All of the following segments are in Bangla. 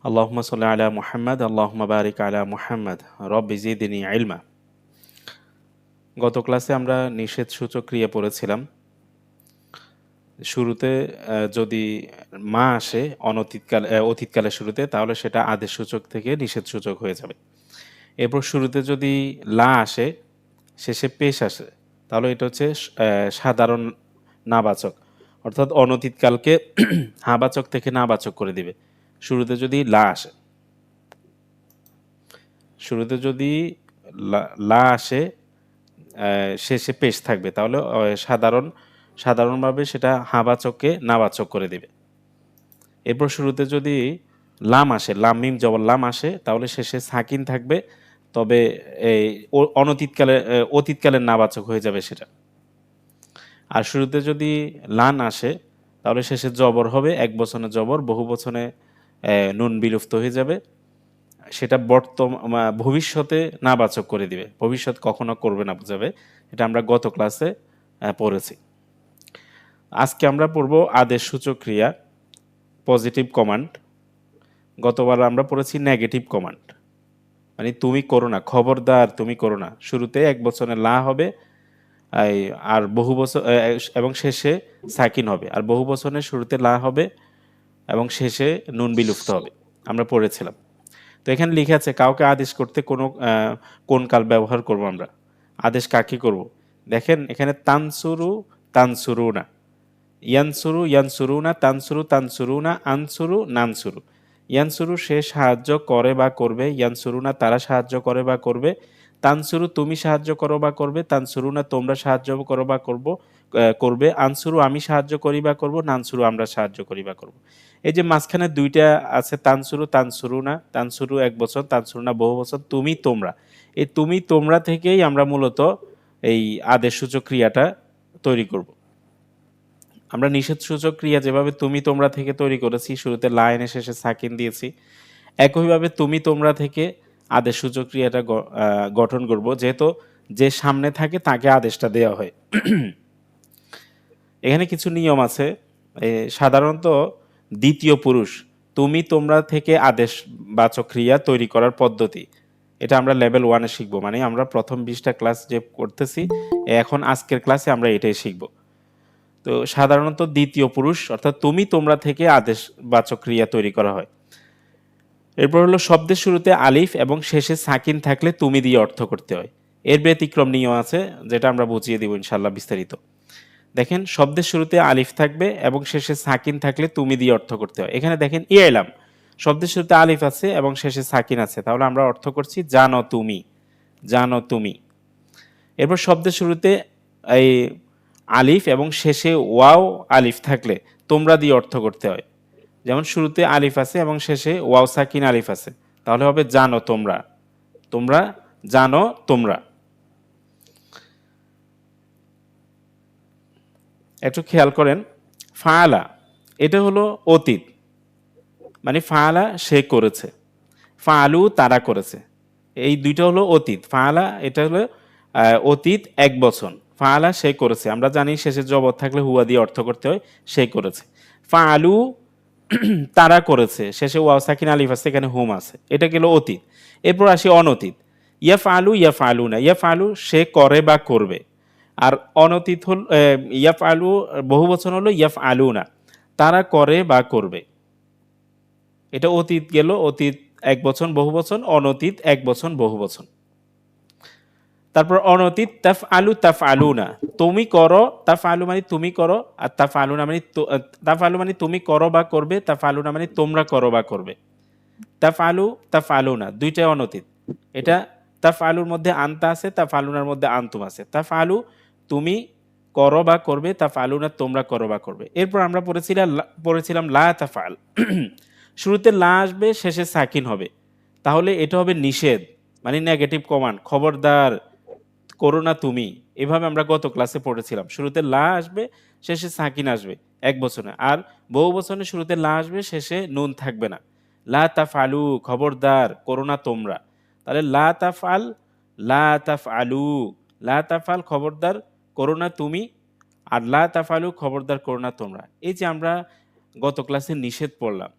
আল্লাহুম্মা সাল্লি আলা মুহাম্মাদ আল্লাহুম্মা বারিক আলা মুহাম্মাদ রব্বি জিদনি ইলমা। গত ক্লাসে আমরা নিষেধসূচক ক্রিয়া পড়েছিলাম। শুরুতে যদি মা আসে অতীতকালের শুরুতে, তাহলে সেটা আদেশসূচক থেকে নিষেধসূচক হয়ে যাবে। এরপর শুরুতে যদি লা আসে, শেষে পেশ আসে, তাহলে এটা হচ্ছে সাধারণ নাবাচক, অর্থাৎ অনতীতকালকে হাবাচক থেকে নাবাচক করে দিবে। শুরুতে যদি লা আসে, শুরুতে যদি লা আসে, শেষে পেশ থাকবে, তাহলে সাধারণভাবে সেটা হাবাচককে নাবাচক করে দিবে। এরপর শুরুতে যদি লাম আসে, লাম মিম জবর লাম আসে, তাহলে শেষে সাকিন থাকবে, তবে এই অতীতকালের নাবাচক হয়ে যাবে সেটা। আর শুরুতে যদি লান আসে, তাহলে শেষে জবর হবে, এক বচনে জবর, বহু বচনে নুন বিলুপ্ত হয়ে যাবে, সেটা ভবিষ্যতে নাবাচক করে দিবে, ভবিষ্যৎ কখনো করবে না বোঝাবে। এটা আমরা গত ক্লাসে পড়েছি। আজকে আমরা পড়ব আদেশসূচক ক্রিয়া, পজিটিভ কমান্ড। গতবার আমরা পড়েছি নেগেটিভ কমান্ড, মানে তুমি করো না, খবরদার তুমি করো না। শুরুতে এক বচনে লা হবে, আর বহু বচন এবং শেষে সাকিন হবে, আর বহু বচনের শুরুতে লা হবে এবং শেষে নুন বিলুপ্ত হবে, আমরা পড়েছিলাম। তো এখানে লিখে আছে কাউকে আদেশ করতে কোন কাল ব্যবহার করব আমরা, আদেশ কাকে করব। দেখেন এখানে তানসুরু তানসুরুনা, ইয়ানসুরু ইয়ানসুরুনা, তানসুরু তানসুরুনা, আনসুরু নানসুরু। ইয়ানসুরু সে সাহায্য করে বা করবে, ইয়ানসুরুনা তারা সাহায্য করে বা করবে, তানসুরু তুমি সাহায্য করো বা করবে, তানসুরুনা তোমরা সাহায্য করো বা করবে, আনসুরু আমি সাহায্য করি বা করব, নানসুরু আমরা সাহায্য করি বা করব। এই যে মাঝখানে দুইটা আছে, তানসুরু তানসুরুনা, তানসুরু এক বচন, তানসুরুনা বহু বচন, তুমি তোমরা, এই তুমি তোমরা থেকেই আমরা মূলত এই আদেশসূচক ক্রিয়াটা তৈরি করব। আমরা নিষেধসূচক ক্রিয়া যেভাবে তুমি তোমরা থেকে তৈরি করেছি, শুরুতে লাইনে শেষে সাকিন দিয়েছি, একইভাবে তুমি তোমরা থেকে আদেশসূচক ক্রিয়াটা গঠন করব, যেহেতু যে সামনে থাকে তাকে আদেশটা দেওয়া হয়। এখানে কিছু নিয়ম আছে। সাধারণত দ্বিতীয় পুরুষ তুমি তোমরা থেকে আদেশবাচক ক্রিয়া তৈরি করার পদ্ধতি, এটা আমরা লেভেল 1-এ শিখবো। মানে আমরা প্রথম 20টা ক্লাস যে করতেছি, এখন আজকের ক্লাসে আমরা এটাই শিখব। তো সাধারণত দ্বিতীয় পুরুষ অর্থাৎ তুমি তোমরা থেকে আদেশবাচক ক্রিয়া তৈরি করা হয়। এরপর হলো শব্দের শুরুতে আলিফ এবং শেষে সাকিন থাকলে তুমি দিয়ে অর্থ করতে হয়। এর ব্যতিক্রম নিয়ম আছে, যেটা আমরা বুঝিয়ে দিব ইনশাল্লাহ বিস্তারিত। দেখেন শব্দের শুরুতে আলিফ থাকবে এবং শেষে সাকিন থাকলে তুমি দিয়ে অর্থ করতে হয়। এখানে দেখেন ইলাম, শব্দের শুরুতে আলিফ আছে এবং শেষে সাকিন আছে, তাহলে আমরা অর্থ করছি জানো তুমি, জানো তুমি। এরপর শব্দের শুরুতে এই আলিফ এবং শেষে ওয়াও আলিফ থাকলে তোমরা দিয়ে অর্থ করতে হয়। যেমন শুরুতে আলিফ আছে এবং শেষে ওয়াও সাকিন আলিফ আছে, তাহলে হবে জানো তোমরা, তোমরা জানো তোমরা। একটু খেয়াল করেন, ফাআলা এটা হলো অতীত, মানে ফাআলা সে করেছে, ফাআলু তারা করেছে, এই দুইটা হলো অতীত। ফাআলা এটা হলো অতীত এক বচন, ফাআলা সে করেছে, আমরা জানি শেষে জবর থাকলে হুয়া দিয়ে অর্থ করতে হয়, সে করেছে। ফাআলু তারা করেছে, শেষে ওয়াও সাকিন আলিফ আছে, এখানে হুম আছে, এটা গেল অতীত। এরপর আসি অনতীত, ইয়াফআলু ইয়াফআলুনা, ইয়াফআলু সে করে বা করবে, আর অনতীত হল ইয়াফআলু বহু বচন হলো ইয়াফআলুনা, তারা করে বা করবে। এটা অতীত গেল, অতীত এক বচন বহু বচন, অনতীত এক বচন বহু বচন। তারপর অনতীত তাফআলু তাফআলুনা, তুমি করো, তাফআলু মানে তুমি করো, আর তাফআলুনা মানে তাফআলু মানে তুমি করো বা করবে, তাফআলুনা মানে তোমরা করো বা করবে। তাফআলু তাফআলুনা দুইটাই অনতীত। এটা তাফআলুর মধ্যে আনতা আছে, তাফআলুনার মধ্যে আনতুম আছে। তাফআলু তুমি করো বা করবে, তাফআলুনা তোমরা করো বা করবে। এরপর আমরা পড়েছিলাম লা তাফআল, শুরুতে লা আসবে, শেষে সাকিন হবে, তাহলে এটা হবে নিষেধ, মানে নেগেটিভ কমান্ড, খবরদার করো না তুমি। এভাবে আমরা গত ক্লাসে পড়েছিলাম, শুরুতে লা আসবে, শেষে সাকিন আসবে এক বচনে, আর বহু বচনে শুরুতে লা আসবে, শেষে নুন থাকবে না। লা তাফআলু খবরদার করো না তোমরা, তাহলে লা তাফআল লা তাফআলু, লা তাফআল খবরদার করো না তুমি, আর লা তাফআলু খবরদার করো না তোমরা। এই যে আমরা গত ক্লাসে নিষেধ পড়লাম,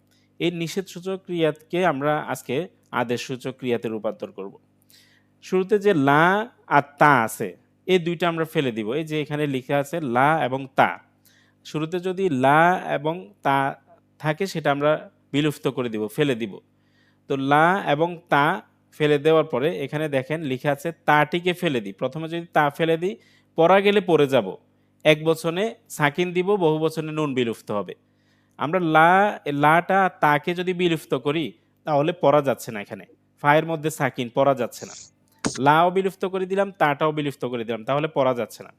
এই নিষেধসূচক ক্রিয়াকে আমরা আজকে আদেশসূচক ক্রিয়াতে রূপান্তর করব। শুরুতে যে লা আর তা আছে, এই দুইটা আমরা ফেলে দিব। এই যে এখানে লেখা আছে লা এবং তা, শুরুতে যদি লা এবং তা থাকে সেটা আমরা বিলুপ্ত করে দিব, ফেলে দিব। তো লা এবং তা ফেলে দেওয়ার পরে এখানে দেখেন লেখা আছে তাটিকে ফেলে দিই। প্রথমে যদি তা ফেলে দিই, পড়া গেলে পড়ে যাব, এক বচনে সাকিন দিব, বহু বচনে নুন বিলুপ্ত হবে। আমরা লাটা তাকে যদি বিলুপ্ত করি তাহলে পড়া যাচ্ছে না, এখানে ফায়ের মধ্যে সাকিন, পড়া যাচ্ছে না। লাও বিলুপ্ত করে দিলাম, তাটাও বিলুপ্ত করে দিলাম, তাহলে পড়া যাচ্ছে না।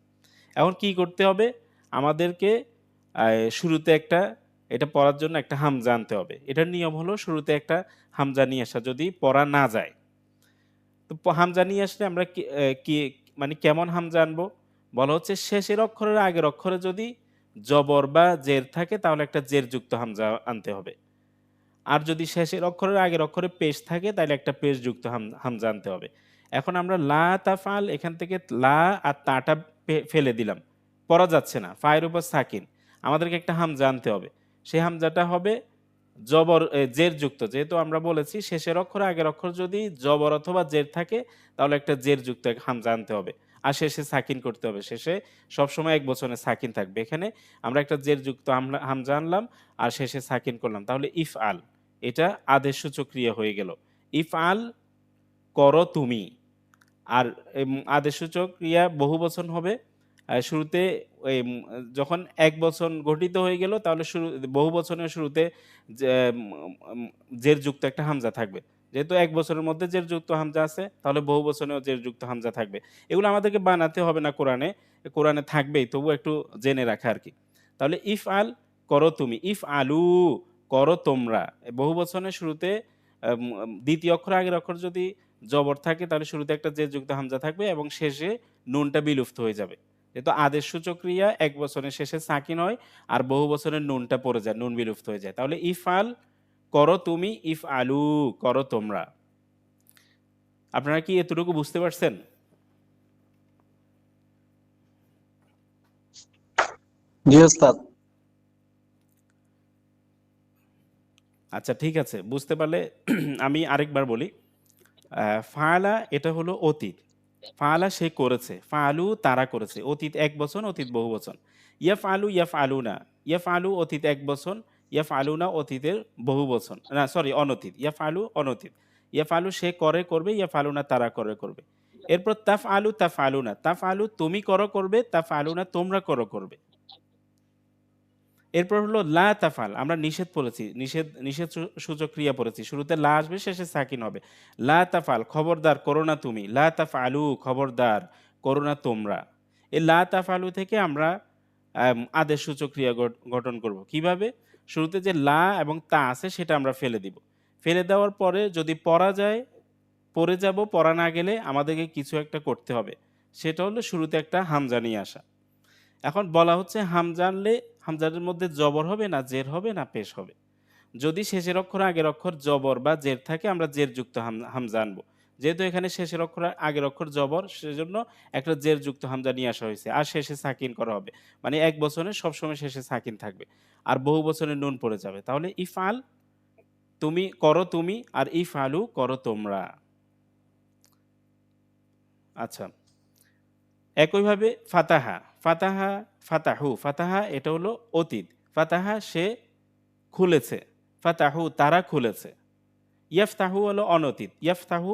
এখন কি করতে হবে আমাদেরকে? শুরুতে একটা, এটা পড়ার জন্য একটা হামজা আনতে হবে। এটার নিয়ম হলো শুরুতে একটা হামজা নিয়ে আসা, যদি পড়া না যায়। তো হামজা নিয়ে আসলে আমরা কি মানে কেমন হামজা আনবো? বলা হচ্ছে শেষের অক্ষরের আগের অক্ষরে যদি জবর বা জের থাকে তাহলে একটা জের যুক্ত হামজা আনতে হবে। আর যদি শেষের অক্ষরের আগের অক্ষরে পেশ থাকে তাহলে একটা পেশ যুক্ত হামজা আনতে হবে। এখন আমরা লা তাফাল, এখান থেকে লা আর তাটা ফেলে দিলাম, পড়া যাচ্ছে না, ফায়ের উপর সাকিন, আমাদেরকে একটা হামজা আনতে হবে। সেই হামজাটা হবে জবর জের যুক্ত। যেহেতু আমরা বলেছি শেষের অক্ষর আগের অক্ষর যদি জবর অথবা জের থাকে তাহলে একটা জের যুক্ত এক হামজা আনতে হবে, আর শেষে সাকিন করতে হবে। শেষে সবসময় এক বচনে সাকিন থাকবে। এখানে আমরা একটা জের যুক্ত হামজা আনলাম আর শেষে সাকিন করলাম, তাহলে ইফ আল, এটা আদেশসূচক ক্রিয়া হয়ে গেল। ইফ আল, করো তুমি। আর আদেশসূচক ক্রিয়া বহু বচন হবে। শুরুতে ওই যখন এক বচন গঠিত হয়ে গেল তাহলে বহু বচনের শুরুতে জের যুক্ত একটা হামজা থাকবে। যেহেতু এক বছরের মধ্যে জের যুক্ত হামজা আছে তাহলে বহু বচনেও জের যুক্ত হামজা থাকবে। এগুলো আমাদেরকে বানাতে হবে না, কোরআনে কোরআনে থাকবেই, তবু একটু জেনে রাখা আর কি। তাহলে ইফ আল, করো তুমি। ইফ আলু, করো তোমরা। বহু বচনের শুরুতে দ্বিতীয় অক্ষর আগের অক্ষর যদি জবর থাকে তাহলে শুরুতে একটা জের যুক্ত হামজা থাকবে এবং শেষে নুনটা বিলুপ্ত হয়ে যাবে। যেহেতু আদেশসূচক ক্রিয়া এক বচনের শেষে সাকিন হয় আর বহু বচনের নুনটা পড়ে যায়, নুন বিলুপ্ত হয়ে যায়। তাহলে ইফ আল, করো তুমি, ইফ আলু, করো তোমরা। আপনারা কি এতটুকু বুঝতে পারছেন? জি ওস্তাদ। আচ্ছা ঠিক আছে, বুঝতে পারলে আমি আরেকবার বলি। ফাআলা এটা হলো অতীত, ফাআলা সে করেছে, ফাআলু তারা করেছে, অতীত এক বচন, অতীত বহু বচন। ইয়াফআলু, ইয়াফআলুনা, ইয়াফআলু অতীত এক বচন, ইয়াফআলুনা অতীতের বহু বচন, না সরি অনতীত, ইয়াফআলু অনতীত। ইয়াফআলু সে করে, করবে, ইয়াফআলুনা তারা করে, করবে। এরপর তাফআলু, তাফআলুনা, তাফআলু তুমি করো, করবে, তাফআলুনা তোমরা করো, করবে। এরপর হলো লা তাফাল, আমরা নিষেধ পড়েছি, নিষেধ সূচক ক্রিয়া পড়েছি। শুরুতে লা আসবে, শেষে সাকিন হবে। লা তাফাল, খবরদার করো না তুমি। লা তাফআলু, খবরদার করো না তোমরা। এই লা তাফআলু থেকে আমরা আদেশ সূচক ক্রিয়া গঠন করব। কিভাবে? শুরুতে যে লা এবং তা আছে সেটা আমরা ফেলে দিব। ফেলে দেওয়ার পরে যদি পড়া যায় পড়ে যাব, পড়া না গেলে আমাদেরকে কিছু একটা করতে হবে। সেটা হলো শুরুতে একটা হামজা নিয়ে আসা। এখন বলা হচ্ছে হামজা আনলে হামজার মধ্যে জবর হবে না জের হবে না পেশ হবে? যদি শেষের অক্ষর আগের অক্ষর জবর বা জের থাকে আমরা জের যুক্ত হামজা আনবো। যেহেতু এখানে শেষের অক্ষর আগের অক্ষর জবর, সেজন্য একটা জের যুক্ত হামজা নিয়ে আসা হয়েছে। আর শেষে সাকিন করা হবে, মানে এক বছরে সবসময় শেষে সাকিন থাকবে আর বহু বছরে নুন পড়ে যাবে। তাহলে ইফআল, তুমি করো তুমি, আর ইফআলু করো তোমরা। আচ্ছা, একইভাবে ফাতাহা, ফাতাহা, ফাতাহু, ফাতাহা এটা হলো অতীত, ফাতাহা সে খুলেছে, ফাতাহু তারা খুলেছে। ইয়াফতাহু হলো অনতীত, ইয়াফতাহু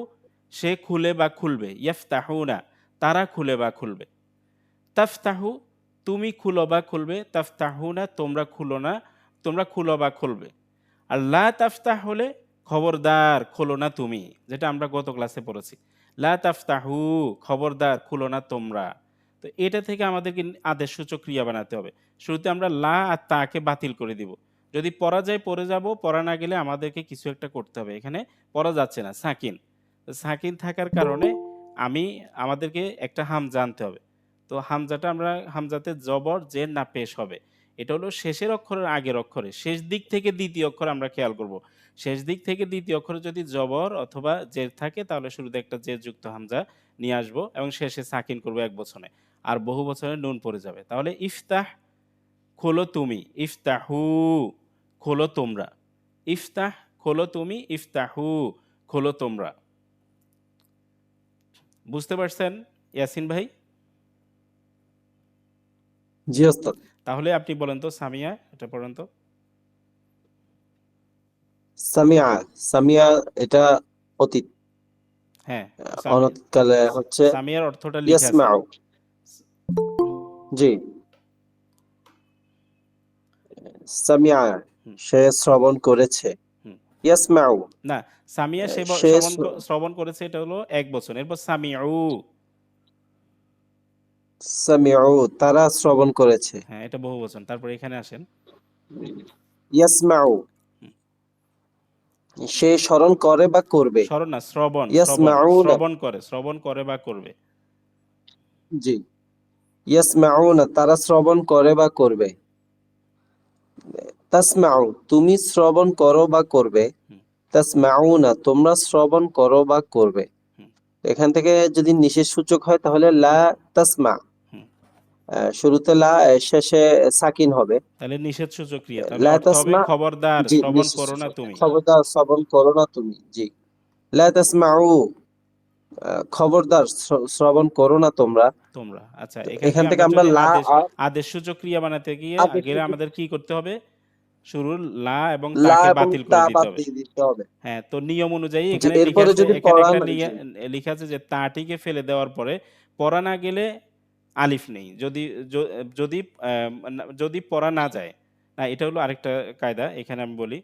সে খুলে বা খুলবে, ইয়াফতাহুনা তারা খুলে বা খুলবে। তাফতাহু তুমি খুলো বা খুলবে, তাফতাহুনা তোমরা খুলো না, তোমরা খুলো বা খুলবে। আর লা তাফতাহ হলে খবরদার খোলো না তুমি, যেটা আমরা গত ক্লাসে পড়েছি। লা তাফতাহু, খবরদার খুলো না তোমরা। তো এটা থেকে আমাদেরকে আদেশসূচক ক্রিয়া বানাতে হবে। শুরুতে আমরা লা আর তাকে বাতিল করে দিব। যদি পড়া যায় পড়ে যাব, পড়া না গেলে আমাদেরকে কিছু একটা করতে হবে। এখানে পড়া যাচ্ছে না, সাকিন। তো সাকিন থাকার কারণে আমাদেরকে একটা হামজা আনতে হবে। তো হামজাটা আমরা হামজাতে জবর জের না পেশ হবে। এটা হলো শেষের অক্ষরের আগের অক্ষরে, শেষ দিক থেকে দ্বিতীয় অক্ষর আমরা খেয়াল করব। শেষ দিক থেকে দ্বিতীয় অক্ষরে যদি জবর অথবা জের থাকে তাহলে শুরুতে একটা জের যুক্ত হামজা নিয়ে আসবো এবং শেষে সাকিন করবো এক বচনে, আর বহু বচনে নুন পড়ে যাবে। তাহলে ইফতাহ খোলো তুমি, ইফতাহু খোলো তোমরা, ইফতাহ খোলো তুমি, ইফতাহু খোলো তোমরা। বুঝতে পারছেন ইয়াসিন ভাই? জি ওস্তাদ। তাহলে আপনি বলেন তো সামিয়া, এটা পড়েন তো। সামিয়া, সামিয়া এটা অতীত, হ্যাঁ, সামিয়া, অনতীতকালে হচ্ছে সামিয়ার অর্থটা লিখে আছে। ইয়াসমাউ। জি, সামিয়া হুম, সে শ্রবণ করেছে। হুম। ইয়াসমাউ না, সামিয়া সে সে শ্রবণ করেছে, এটা হলো ১ বছর। এরপর সামিউ, সামিউ তারা শ্রবণ করেছে। হ্যাঁ এটা বহু বচন। তারপর এখানে আসেন। ইয়াসমাউ হুম, সে স্মরণ করে বা করবে। স্মরণ না, শ্রবণ, শ্রবণ, ইয়াসমাউনা, শ্রবণ করে বা করবে। জি, ইয়াসমাউনা তারা শ্রবণ করে বা করবে। তাসমাউ তুমি শ্রবণ করো বা করবে। হুম, তাসমাউনা তোমরা শ্রবণ করো বা করবে। হুম, এখান থেকে যদি নিষেধ সূচক হয় তাহলে লা তাসমা, হুম। শুরুতে লা, শেষে সাকিন হবে। তাহলে নিষেধ সূচক ক্রিয়া, তাহলে লা অর্থ হবে তাসমা, খবরদার জি শ্রবণ নিষেধ করো না সূচক, তুমি। খবরদার শ্রবণ করো না তুমি। জি, লা তাসমাউ খবরদার শ্রবণ করো না তোমরা। তোমরা, আচ্ছা তো এখান এখান থেকে থেকে আমরা আমরা যদি লা আদেশ, আর আদেশ সূচক ক্রিয়া বানাতে গিয়ে আদেশ আগে সূচক আমাদের কি করতে হবে? শুরুর লা এবং লা তাকে এবং বাতিল তা করে দিতে বাদ হবে। দিয়ে দিতে হবে। হ্যাঁ, তো নিয়ম অনুযায়ী জি, এখানে লিখে এরপরে আছে, যদি এখানে পড়া একটা না, জি লিখে আছে যে তাটিকে ফেলে দেওয়ার পরে পড়া না গেলে আলিফ নেই। যদি যদি যদি পড়া না যায়, না এটা হলো আরেকটা কায়দা, এখানে আমি বলি।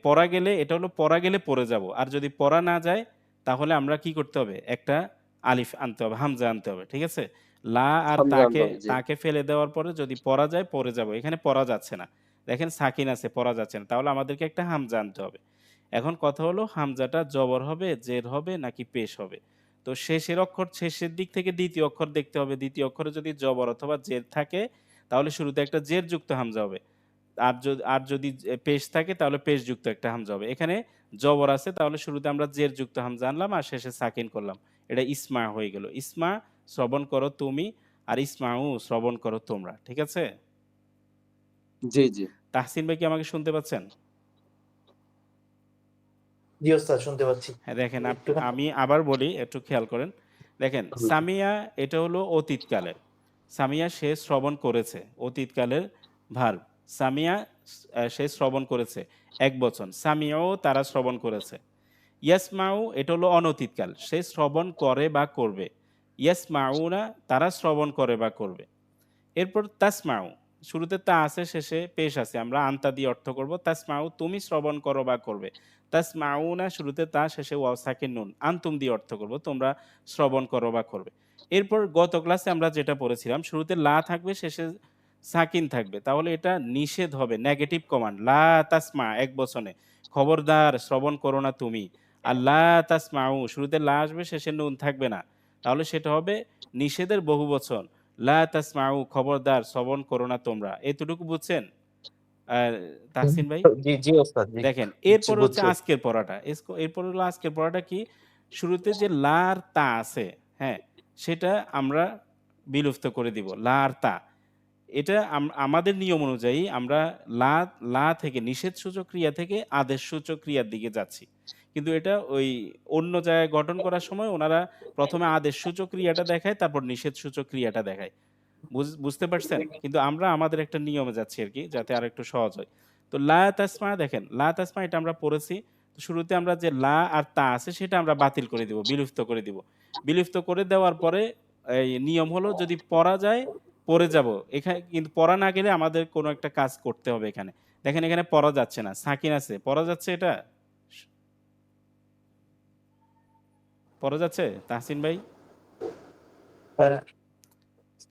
পড়া গেলে এটা হলো পড়া গেলে পড়ে যাব। আর যদি পড়া না যায় তাহলে আমরা কি করতে হবে? একটা আলিফ আনতে হবে, হামজা আনতে হবে। ঠিক আছে? লা আর হামজা আনতে তাকে হবে, জি তাকে ফেলে দেওয়ার পরে যদি পড়া যায় পড়ে যাব। এখানে পড়া যাচ্ছে না। দেখেন সাকিন আছে, পড়া যাচ্ছে না। তাহলে আমাদেরকে একটা হামজা আনতে হবে। এখন কথা হলো হামজাটা জবর হবে, জের হবে নাকি পেশ হবে? তো শেষের অক্ষর, শেষের দিক থেকে দ্বিতীয় অক্ষর দেখতে হবে। দ্বিতীয় অক্ষরে যদি জবর অথবা জের থাকে তাহলে শুরুতে একটা জের যুক্ত হামজা হবে। আর যদি পেশ থাকে তাহলে পেশযুক্ত একটা হামজা হবে। এখানে জবর আছে তাহলে শুরুতে আমরা জের যুক্ত হামজা আনলাম আর শেষে সাকিন করলাম। এটা ইসমা হয়ে গেল। ইসমা শ্রবণ করো তুমি, আর ইসমাউ শ্রবণ করো তোমরা। ঠিক আছে? জি জি তাহসিন ভাই কি আমাকে শুনতে পাচ্ছেন? জি ওস্তাদ শুনতে পাচ্ছি। হ্যাঁ, দেখেন একটুখানি আমি আবার বলি, একটু খেয়াল করেন। দেখেন সামিয়া এটা হলো অতীতকালের। সামিয়া সে শ্রবণ করেছে, অতীতকালের ভার্ব। সামিয়া সে শ্রবণ করেছে, এক বচন। সামিয়াও তারা শ্রবণ করেছে। ইয়াসমাউ এটা হলো অনতীতকাল, সে শ্রবণ করে বা করবে। ইয়াসমাউনা তারা শ্রবণ করে বা করবে। এরপর তাসমাউ, শুরুতে তা আছে শেষে পেশ আছে, আমরা আনতা দিয়ে অর্থ করব। তাসমাউ তুমি শ্রবণ করো বা করবে। তাসমাউনা শুরুতে তা শেষে ওয়াও সাকিন নুন, আনতুম দিয়ে অর্থ করব তোমরা শ্রবণ করো বা করবে। এরপর গত ক্লাসে আমরা যেটা পড়েছিলাম, শুরুতে লা থাকবে শেষে সাকিন থাকবে, তাহলে এটা নিষেধ হবে, নেগেটিভ কমান্ড। লা তাসমা এক বচনে, খবরদার শ্রবণ করো না তুমি। আর লা তাসমাউ শুরুতে লা আসবে শেষে নুন থাকবে না, তাহলে সেটা হবে নিষেধের বহু বচন। লা তাসমাউ খবরদার শ্রবণ করো না তোমরা। এতটুকু বুঝছেন তাহসিন ভাই? জি জি ওস্তাদ জি দেখেন বুঝছি এরপর হচ্ছে বুঝছি। আজকের পড়াটা। এরপর হলো আজকের পড়াটা কি? শুরুতে যে লা আর তা আছে, হ্যাঁ? সেটা আমরা বিলুপ্ত করে দিব। লা আর তা। এটা আমাদের নিয়ম অনুযায়ী আমরা লা লা থেকে নিষেধসূচক ক্রিয়া থেকে আদেশসূচক ক্রিয়ার দিকে যাচ্ছি। কিন্তু এটা ওই অন্য জায়গায় গঠন করার সময় ওনারা ১ম এ আদেশসূচক ক্রিয়াটা দেখায়, তারপর নিষেধসূচক ক্রিয়াটা দেখায়। বুঝতে পারছেন? কিন্তু আমরা আমাদের একটা নিয়মে যাচ্ছি আরকি, যাতে আরেকটু সহজ হয়। তো লা তাসমা, দেখেন লা তাসমা এটা আমরা পড়েছি। তো শুরুতে আমরা যে লা আর তা আছে সেটা আমরা বাতিল করে দিব, বিলুপ্ত করে দিব। বিলুপ্ত করে দেওয়ার পরে এই নিয়ম হলো যদি পড়া যায় পড়ে যাব। এখানে কিন্তু পড়া না গেলে আমাদের কোনো একটা কাজ করতে হবে এখানে। দেখেন এখানে পড়া যাচ্ছে না। সাকিন আছে। পড়া যাচ্ছে এটা? পড়া যাচ্ছে তাহসিন ভাই? হ্যাঁ।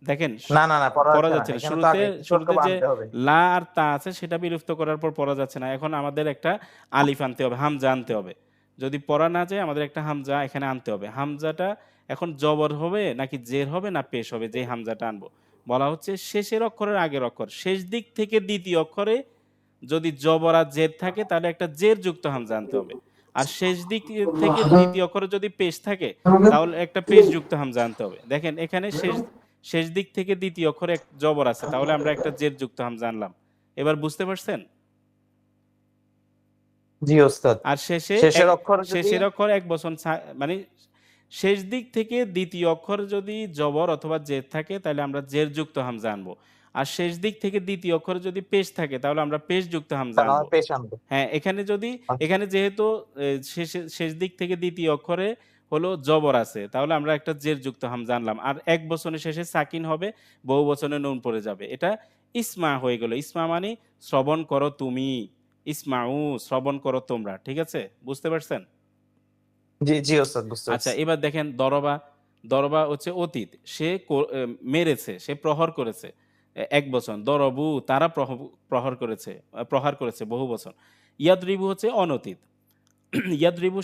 দেখেন না না না পড়া পড়া যাচ্ছে না, যাচ্ছে না। এখানে তো শুরুতে আগে কিছু একটা শুরুতে যে আনতে হবে। লা আর তা আছে সেটা বিলুপ্ত করার পর পড়া যাচ্ছে না। এখন আমাদের একটা আলিফ আনতে হবে, হামজা আনতে হবে। যদি পড়া না যায় আমাদের একটা হামজা এখানে আনতে হবে। হামজাটা এখন জবর হবে নাকি জের হবে না পেশ হবে, যেই হামজাটা আনবো? বলা হচ্ছে শেষের অক্ষরের আগের অক্ষর। শেষ দিক থেকে দ্বিতীয় অক্ষরে যদি জবর আর জের থাকে তাহলে একটা জের যুক্ত হামজা আনতে হবে। আর শেষ দিক থেকে দ্বিতীয় অক্ষরে যদি পেশ থাকে তাহলে একটা পেশ যুক্ত হামজা আনতে হবে। দেখেন এখানে শেষ শেষ দিক থেকে দ্বিতীয় অক্ষরে এক জবর আছে, তাহলে আমরা একটা জের যুক্ত হামজা আনলাম। এবার বুঝতে পারছেন? জি ওস্তাদ। আর শেষে শেষের অক্ষর যদি শেষের অক্ষর এক বচন মানে শেষ দিক থেকে দ্বিতীয় অক্ষর যদি জবর অথবা জের থাকে তাহলে আমরা জের যুক্ত হামজা আনবো। আর শেষ দিক থেকে দ্বিতীয় অক্ষরে যদি পেশ থাকে তাহলে আমরা পেশ যুক্ত হামজা তাহলে আনবো। আমার পেশ আনবো। হ্যাঁ, এখানে আচ্ছা, যেহেতু শেষ দিক থেকে দ্বিতীয় অক্ষরে হলো জবর আছে, তাহলে আমরা একটা জের যুক্ত হামজা আনলাম। আর এক বচনের শেষে সাকিন হবে, বহু বচনে নুন পড়ে যাবে। এটা ইসমা হয়ে গেল। ইসমা মানে শ্রবণ করো তুমি, ইসমাউ শ্রবণ করো তোমরা। ঠিক আছে? বুঝতে পারছেন? জি জি ওস্তাদ, বুঝতে আচ্ছা, পারছি। এবার দেখেন দরবা। দরবা হচ্ছে অতীত। সে মেরেছে, সে প্রহর করেছে। এক বচন। দরবু তারা প্রহর করেছে, প্রহার করেছে বহু বচন। ইয়াদরিবু হচ্ছে অনতীত। ইয়াদরিবু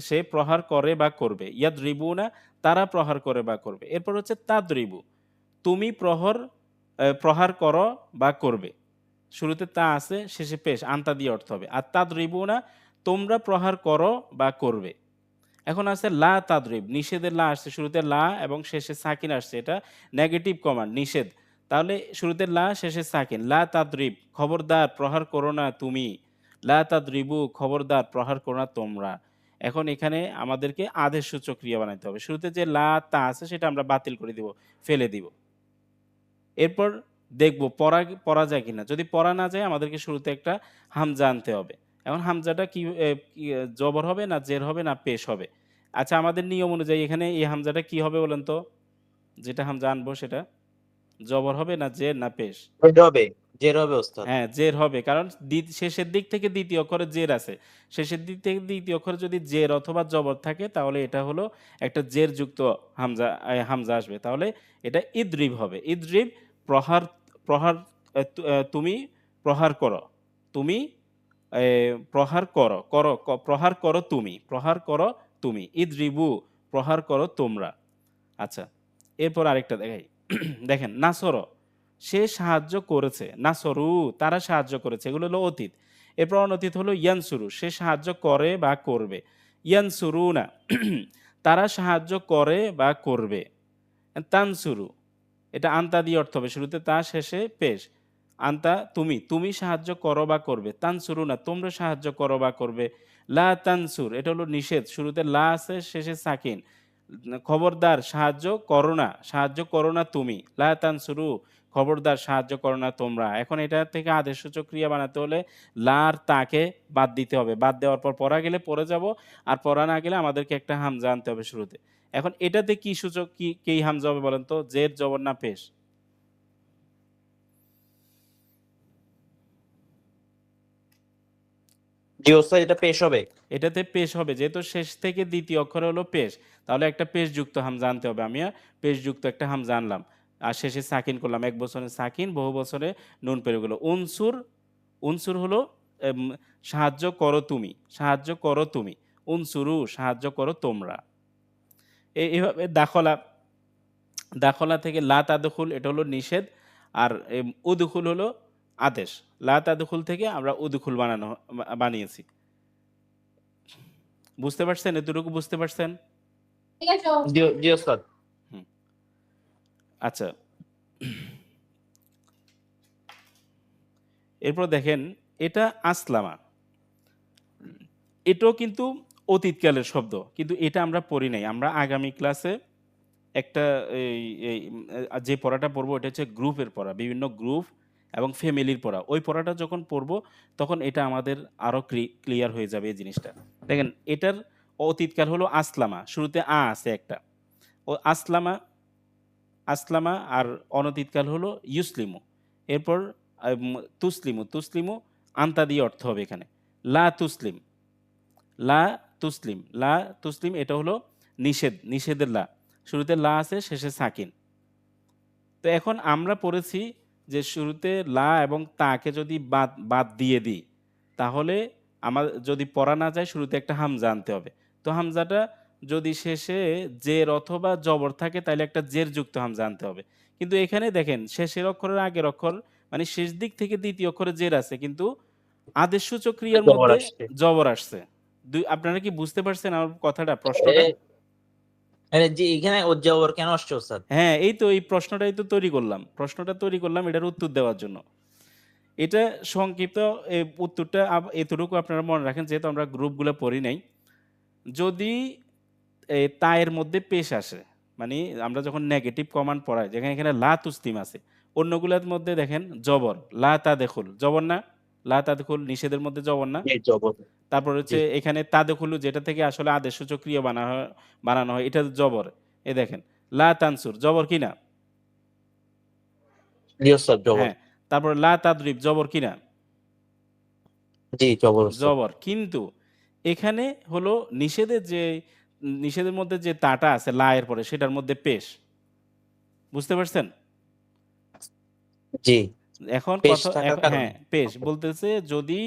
সে প্রহার করে বা করবে। ইয়াদরিবুনা তারা প্রহার করে বা করবে। এরপর হচ্ছে তাদরিবু তুমি প্রহার করো বা করবে। শুরুতে তা আছে, শেষে পেশ, আনতা দিয়ে অর্থ হবে। আর তাদরিবুনা তোমরা প্রহার করো বা করবে। এখন আছে লা তাদরিব, নিষেধের লা আসছে, শুরুতে লা এবং শেষে সাকিন আসছে, এটা নেগেটিভ কমান্ড, নিষেধ। তাহলে শুরুতে লা শেষে সাকিন, লা তাদরিব খবরদার প্রহার করো না তুমি, লা তাদরিবু খবরদার প্রহার করো না তোমরা। এখন এখানে আমাদেরকে আদেশসূচক ক্রিয়া বানাইতে হবে। শুরুতে যে লা তা আছে সেটা আমরা বাতিল করে দিব, ফেলে দিব। এরপর দেখব পড়া যায় কিনা। যদি পড়া না যায় আমাদেরকে শুরুতে একটা হামজা আনতে হবে। এখন হামজাটা জবর হবে না জের হবে না পেশ হবে? আচ্ছা, আমাদের নিয়ম অনুযায়ী এখানে এই হামজাটা কি হবে বলেন তো? যেটা হামজা আনবো সেটা জবর হবে না জের না পেশ? জের হবে, জের হবে ওস্তাদ। হ্যাঁ, জের হবে, কারণ শেষের দিক থেকে দ্বিতীয় অক্ষরে জের আছে। শেষের দিক থেকে দ্বিতীয় অক্ষরে যদি জের অথবা জবর থাকে তাহলে এটা হলো একটা জের যুক্ত হামজা আসবে। তাহলে এটা ইদরিব হবে। ইদরিব প্রহার প্রহার তুমি প্রহার করো। তুমি প্রহার করো, প্রহার করো তুমি, প্রহার করো তুমি। ইদরিবু প্রহার করো তোমরা। আচ্ছা, এরপর আরেকটা দেখাই। দেখেন নাসর সে সাহায্য করেছে, নাসরু তারা সাহায্য করেছে, এগুলো হলো অতীত। এরপর অনতীত হলো ইয়ানসুরু সে সাহায্য করে বা করবে। ইয়ানসুরু না তারা সাহায্য করে বা করবে। তানসুরু এটা আন্তা দিয়ে অর্থ হবে, শুরুতে তা শেষে পেশ। আন্তা তুমি সাহায্য করো বা করবে। তানসুরু না তোমরা সাহায্য করো বা করবে। লা তানসুর এটা হলো নিষেধ, শুরুতে লা আছে শেষে সাকিন। খবরদার সাহায্য করো না তুমি। লা তানসুরু খবরদার সাহায্য করো না তোমরা। এখন এটা থেকে আদেশসূচক ক্রিয়া বানাতে হলে লা আর তাকে বাদ দিতে হবে। বাদ দেওয়ার পর পড়া গেলে পড়ে যাব, আর পড়া না গেলে আমাদেরকে একটা হামজা আনতে হবে শুরুতে। এখন এটাতে কি সূচক, কি হামজা হবে বলেন তো? জের জবর না পেশ? জি ওস্তাদ, এটা পেশ হবে। এটাতে পেশ হবে, যেহেতু শেষ থেকে দ্বিতীয় অক্ষর হলো পেশ, তাহলে একটা পেশ যুক্ত হামজা আনতে হবে। আমি পেশ যুক্ত একটা হামজা আনলাম, আর শেষে সাকিন করলাম। এক বছরে সাকিন, বহু বছরে নুন পেরে গেল। উনসুর, উনসুর হলো সাহায্য করো তুমি, সাহায্য করো তুমি। উনসুরু সাহায্য করো তোমরা। এইভাবে দাখলা, দাখলা থেকে লা তাদখুল এটা হলো নিষেধ, আর উদখুল হলো আদেশ। লা তাদখুল থেকে আমরা উদখুল বানিয়েছি। বুঝতে পারছেন? এতটুকু বুঝতে পারছেন? জি জি ওস্তাদ। হুম, আচ্ছা। এরপর দেখেন এটা আসলামা, এটাও কিন্তু অতীতকালের শব্দ, কিন্তু এটা আমরা পড়ি নাই। আমরা আগামী ক্লাসে একটা এই এই যে পড়াটা পড়বো এটা হচ্ছে গ্রুপের পড়া, বিভিন্ন গ্রুপ এবং ফ্যামিলির পড়া। ওই পড়াটা যখন পড়বো তখন এটা আমাদের আরো ক্লিয়ার হয়ে যাবে এই জিনিসটা। দেখেন এটার অতীতকাল হলো আসলামা, শুরুতে আছে একটা। ও আসলামা, আসলামা। আর অনতীতকাল হলো ইউসলিমু। এরপর তুসলিমু, তুসলিমু আন্তা দিয়ে অর্থ হবে এখানে। লা তুসলিম, লা তুসলিম, লা তুসলিম এটা হলো নিষেধ, নিষেধের লা, শুরুতে লা আছে শেষে সাকিন। তো এখন আমরা পড়েছি যে শুরুতে লা এবং তাকে যদি বাদ বাদ দিয়ে দিই তাহলে আমার যদি পড়া না যায় শুরুতে একটা হামজা আনতে হবে। তো হামজাটা যদি শেষে জের অথবা জবর থাকে তাহলে একটা জের যুক্ত হামজা আনতে হবে। কিন্তু এখানে দেখেন শেষের অক্ষরের আগের অক্ষর, মানে শেষ দিক থেকে দ্বিতীয় অক্ষরে জের আছে, কিন্তু আদেশসূচক ক্রিয়ার জবর মধ্যে আসছে। জবর আসছে। আপনারা কি বুঝতে পারছেন আমার কথাটা, প্রশ্নটা? জি, এখানে ও জবর কেন আসছে ওস্তাদ? হ্যাঁ, এই তো এই প্রশ্নটাই তো তৈরি করলাম, প্রশ্নটা তৈরি করলাম এটার উত্তর দেওয়ার জন্য। এটা সংক্ষিপ্ত উত্তরটা এতটুকু আপনারা মনে রাখেন, যেহেতু আমরা গ্রুপগুলো পড়ি নাই। যদি তায়ের মধ্যে পেশ আসে, মানে আমরা যখন নেগেটিভ কমান্ড পড়াই, যেখানে এখানে লা তুসলিম আছে, অন্যগুলোর মধ্যে দেখেন জবর, লা তাদখুল জবর না, লা তাদখুল নিষেধের মধ্যে জবর না। জি জবর। তারপর জি হচ্ছে এখানে তাদখুলু, যেটা থেকে আসলে আদেশসূচক ক্রিয়া বানানো হয়, এটা জবর। এ দেখেন লা তানসুর জবর কিনা? জি ওস্তাদ জবর। হ্যাঁ। তারপর লা তাদরিব জবর কিনা? জি জবর ওস্তাদ। জবর। কিন্তু এখানে হলো নিষেধের মধ্যে যে তাটা আছে লা এর পরে, সেটার মধ্যে পেশ। বুঝতে পারছেন? জি এখন পেশ থাকার হ্যাঁ, কারণে। পেশ বলতেছে যদি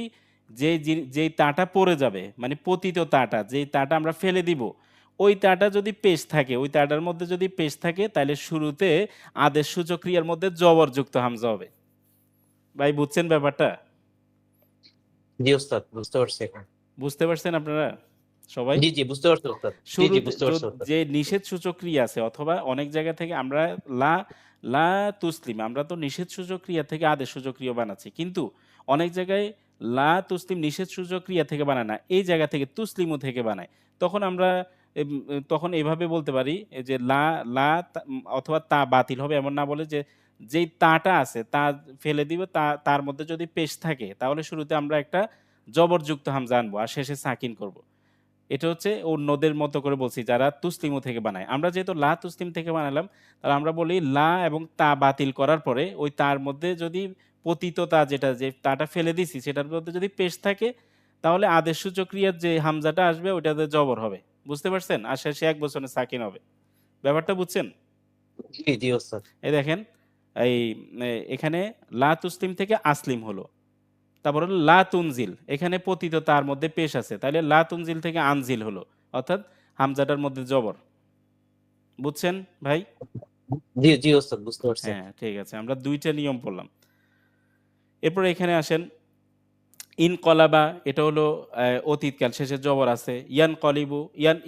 যেই তাটা পড়ে যাবে, মানে পতিত তাটা, যেই তাটা আমরা ফেলে দিব, ওই তাটা যদি পেশ থাকে, ওই তাটার মধ্যে যদি পেশ থাকে, তাহলে শুরুতে আদেশসূচক ক্রিয়ার মধ্যে জবরযুক্ত হামজা হবে। ভাই বুঝছেন ব্যাপারটা? জি ওস্তাদ বুঝতে পারছি এখন। বুঝতে পারছেন আপনারা সবাই? জি জি বুঝতে পারছি ওস্তাদ। জি জি শুরুতে বুঝতে পারছি ওস্তাদ। যে নিষেধ সূচক ক্রিয়া আছে, অথবা অনেক জায়গা থেকে আমরা লা লা তুসলিম, আমরা তো নিষেধ সূচক ক্রিয়া থেকে আদেশ সূচক ক্রিয়া বানাচ্ছি, কিন্তু অনেক জায়গায় লা তুসলিম নিষেধ সূচক ক্রিয়া থেকে বানায় না, এই জায়গা থেকে তুসলিমও থেকে বানায়। তখন আমরা তখন এভাবে বলতে পারি যে অথবা তা বাতিল হবে, এমন না বলে যে যেই তাটা আছে তা ফেলে দিব, তার মধ্যে যদি পেশ থাকে, তাহলে শুরুতে আমরা একটা জবরযুক্ত হামজা আনবো আর শেষে সাকিন করব। এটা হচ্ছে অন্যদের মতো করে বলছি যারা তুসলিমু থেকে বানায়। আমরা যেহেতু লা তুসলিম থেকে বানালাম, তাহলে আমরা বলি লা এবং তা বাতিল করার পরে ওই তার মধ্যে যদি পতিত তা, যে তাটা ফেলে দিছি, সেটার মধ্যে যদি পেশ থাকে, তাহলে আদেশসূচক ক্রিয়ার যে হামজাটা আসবে ওইটাতে জবর হবে। বুঝতে পারছেন? আর শেষে এক বচনে সাকিন হবে। ব্যাপারটা বুঝছেন? জি জি ওস্তাদ। এই দেখেন, এই এখানে লা তুসলিম থেকে আসলিম হলো। তারপর হলো লা তুনজিল, এখানে পতিত তার মধ্যে পেশ আছে, তাহলে লা তুনজিল থেকে আনজিল হলো, অর্থাৎ হামজাটার মধ্যে জবর। বুঝছেন ভাই? জি জি ওস্তাদ বুঝতে পারছি। হ্যাঁ, ঠিক আছে, আমরা ২টা নিয়ম পড়লাম। এরপরে এখানে আসেন, ইনকলাবা, এটা হলো অতীতকাল, শেষে জবর আছে।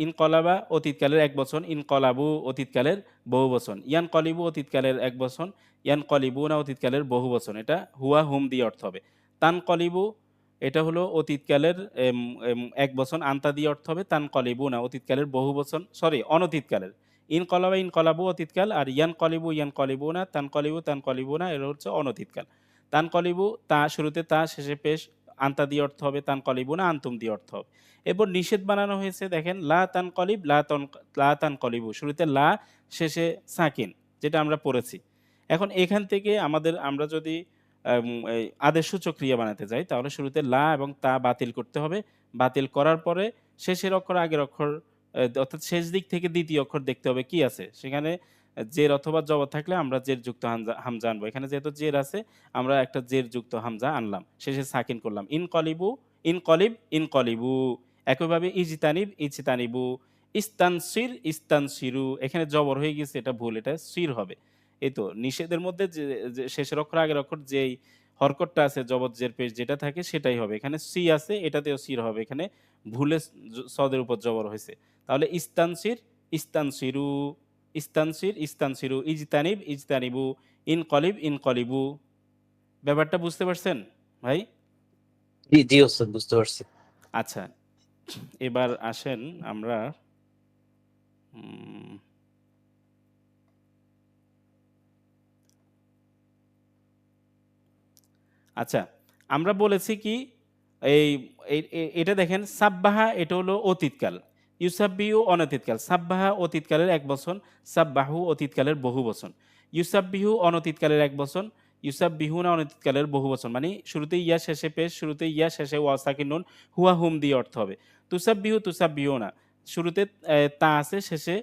ইনকলাবা অতীতকালের এক বচন, ইনকলাবু অতীতকালের বহু বচন। ইয়ানকলিবু অতীতকালের এক বচন, ইয়ানকলিবুনা অতীতকালের বহু বচন। এটা হুয়া হুম দিয়ে অর্থ হবে। তানকলিবু, এটা হলো অতীতকালের এক বচন, আন্তা দিয়ে অর্থ হবে। তানকলিবুনা অতীতকালের বহু বচন, সরি অনতীতকালের। ইনকলাবা ইনকলাবু অতীতকাল, আর ইয়ানকলিবুনা তানকলিবুনা এর হচ্ছে অনতীতকাল। তানকলিবু তা শুরুতে তা, শেষে পেশ, আন্তা দিয়ে অর্থ হবে। তানকলিবুনা আন্তুম দিয়ে অর্থ হবে। এরপর নিষেধ বানানো হয়েছে, দেখেন লা তানকলিবু, শুরুতে লা, শেষে সাকিন, যেটা আমরা পড়েছি। এখন এখান থেকে আমরা যদি এই আদেশসূচক ক্রিয়া বানাতে যাই, তাহলে শুরুতে লা এবং তা বাতিল করতে হবে। বাতিল করার পরে শেষের অক্ষর আগের অক্ষর, অর্থাৎ শেষ দিক থেকে দ্বিতীয় অক্ষর দেখতে হবে কি আছে সেখানে। জের অথবা জবর থাকলে আমরা জের যুক্ত হামজা আনবো। এখানে যেহেতু জের আছে, আমরা একটা জের যুক্ত হামজা আনলাম, শেষে সাকিন করলাম। ইনকলিবু। একইভাবে ইজতানিবু, ইস্তানসিরু, এখানে জবর হয়ে গেছে, এটা ভুল, এটা সির হবে। এই তো নিষেধের মধ্যে যে শেষের অক্ষর আগের অক্ষর যেই হরকতটা আছে, জবর জের পেশ যেটা থাকে সেটাই হবে। এখানে সি আছে, এটাতেও সির হবে, এখানে ভুলে সদের উপর জবর হয়েছে। তাহলে ইস্তানসিরু, ইস্তানসিরু, ইজতানিবু, ইনকলিবু। ব্যাপারটা বুঝতে পারছেন ভাই? জি জি ওস্তাদ বুঝতে পারছি। আচ্ছা, এবার আসেন আমরা উম, আচ্ছা, আমরা বলেছি কি, এই এটা দেখেন, সাব্বাহা এটা হলো অতীতকাল, ইউসাব্বিহু অনতীতকাল। সাব্বাহা অতীতকালের এক বচন, সাব্বাহু অতীতকালের বহু বচন। ইউসাব্বিহু অনতীতকালের এক বচন, ইউসাব্বিহুনা অনতীতকালের বহু বচন। মানে শুরুতে ইয়া, শেষে পেশ, শুরুতে ইয়া, শেষে ওয়া সাকিন নুন, হুয়া হুম দিয়ে অর্থ হবে। তুসাব্বিহুনা, শুরুতে তা আছে, শেষে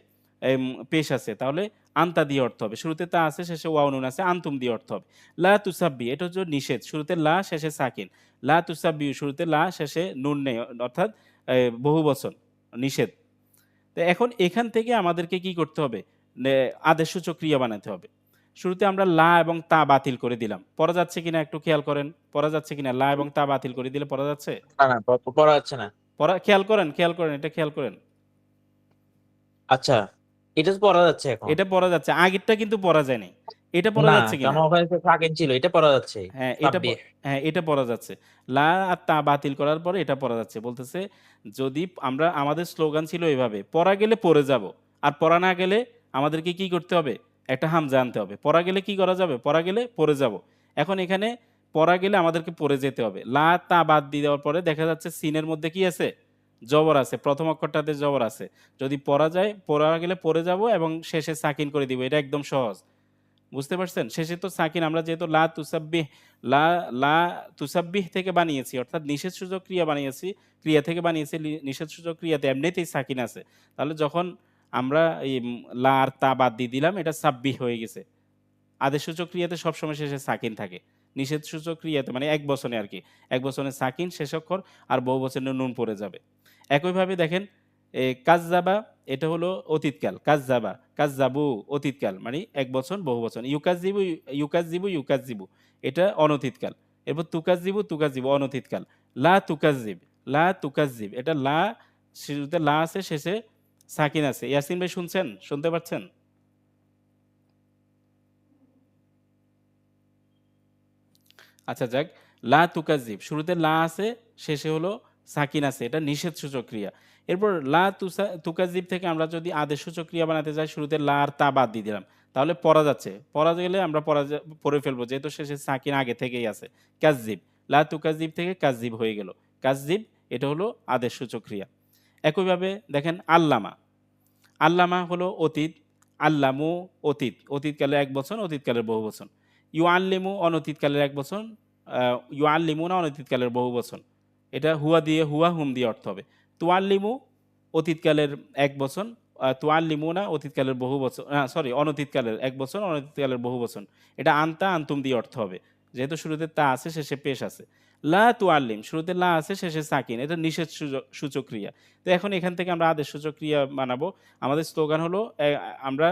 পেশ আছে, তাহলে আন্তা দিয়ে অর্থ হবে। শুরুতে তা আছে, শেষে ওয়াও নুন আছে, আন্তুম দিয়ে অর্থ হবে। লা তুসাব্বি, এটা হচ্ছে নিষেধ, শুরুতে লা, শেষে সাকিন। লা তুসাব্বি, শুরুতে লা, শেষে নুন নেই, অর্থাৎ বহু বচন, নিষেধ। তো এখন এখান থেকে আমাদেরকে কি করতে হবে? আদেশসূচক ক্রিয়া বানাতে হবে। শুরুতে আমরা লা এবং তা বাতিল করে দিলাম, পড়া যাচ্ছে কিনা একটু খেয়াল করেন। পড়া যাচ্ছে কিনা? লা এবং তা বাতিল করে দিলে পড়া যাচ্ছে? না না পড়া যাচ্ছে না। খেয়াল করেন, এটা খেয়াল করেন। আচ্ছা এটা তো পড়া যাচ্ছে এখন। এটা পড়া যাচ্ছে, আগেরটা কিন্তু পড়া যায় নাই। এটা পড়া না, যাচ্ছে কিনা? কারণ ওখানে তো সাকিন ছিল, এটা পড়া যাচ্ছে। হ্যাঁ, সাব্বিহ। হ্যাঁ, এটা পড়া যাচ্ছে। লা আর তা বাতিল করার পরে এটা পড়া যাচ্ছে। বলতেছে যদি আমরা আমাদের স্লোগান ছিল এভাবে, পড়া গেলে পড়ে যাবো। আর পড়া না গেলে আমাদেরকে কি করতে হবে? একটা হামজা আনতে হবে। পড়া গেলে কি করা যাবে? পড়া গেলে পড়ে যাবো। এখন এখানে পড়া গেলে আমাদেরকে পড়ে যেতে হবে। লা তা বাদ দিয়ে দেওয়ার পরে দেখা যাচ্ছে সিনের মধ্যে কি আছে? জবর আছে। ১ম অক্ষরটাতে জবর আছে। যদি পড়া যায়, পড়া গেলে পড়ে যাবো এবং শেষে সাকিন করে দিব। এটা একদম সহজ। বুঝতে পারছেন? শেষে তো সাকিন আমরা যেহেতু লা লা তুসাব্বিহ থেকে বানিয়েছি অর্থাৎ নিষেধসূচক ক্রিয়া বানিয়েছি, ক্রিয়া থেকে বানিয়েছি নিষেধসূচক ক্রিয়াতে এমনিতেই সাকিন আছে। তাহলে যখন আমরা এই লা আর তা বাদ দিয়ে দিলাম এটা সাব্বিহ হয়ে গেছে। আদেশসূচক ক্রিয়াতে সবসময় শেষে সাকিন থাকে। নিষেধসূচক ক্রিয়াতে মানে এক বচনে আরকি। এক বচনে সাকিন শেষ অক্ষর আর বহু বচনে নুন পড়ে যাবে। একইভাবে দেখেন কাযযাবা এটা হলো অতীতকাল। কাযযাবা, কাযযাবু অতীতকাল মানে এক বচন বহু বচন। ইউকাযযিবু এটা অনতীতকাল। এরপর তুকাযযিবু অনতীতকাল। লা তুকাযযিব এটা লা শুরুতে লা আছে শেষে সাকিন আছে। ইয়াসিন ভাই শুনছেন? শুনতে পাচ্ছেন? আচ্ছা যাক, লা তুকাজ্জিব শুরুতে লা আছে, শেষে হলো সাকিন আছে। এটা নিষেধসূচক ক্রিয়া। এরপর তুকাজ্জিব থেকে আমরা যদি আদেশসূচক ক্রিয়া বানাতে যাই, শুরুতে লা আর তা বাদ দিয়ে দিলাম। তাহলে পড়া যাচ্ছে। পড়া গেলে আমরা পড়ে ফেলবো। যেহেতু শেষে সাকিন আগে থেকেই আছে। কাজ্জিব। লা তুকাজ্জিব থেকে কাজ্জিব হয়ে গেল। কাজ্জিব এটা হলো আদেশসূচক ক্রিয়া। একইভাবে দেখেন আল্লামা। আল্লামা হলো অতীত, আল্লামু অতীত। অতীতকালের এক বচন, অতীতকালের বহু বচন। ইউআল্লিমু অনতীতকালের এক বচন, ইউআল্লিমুনা অনতীতকালের বহু বচন। এটা হুয়া দিয়ে হুয়া হুম দিয়ে অর্থ হবে। তুআল্লিমু অতীতকালের এক বচন, তুআল্লিমুনা অতীতকালের বহু বচন, সরি অনতীতকালের এক বচন, অনতীতকালের বহু বচন। এটা আনতা আনতুম দিয়ে অর্থ হবে। যেহেতু শুরুতে তা আছে শেষে পেশ আছে। লা তুআল্লিম শুরুতে লা আছে শেষে সাকিন। এটা নিষেধ সূচক ক্রিয়া। তো এখন এখান থেকে আমরা আদেশসূচক ক্রিয়া বানাবো। আমাদের স্লোগান হলো আমরা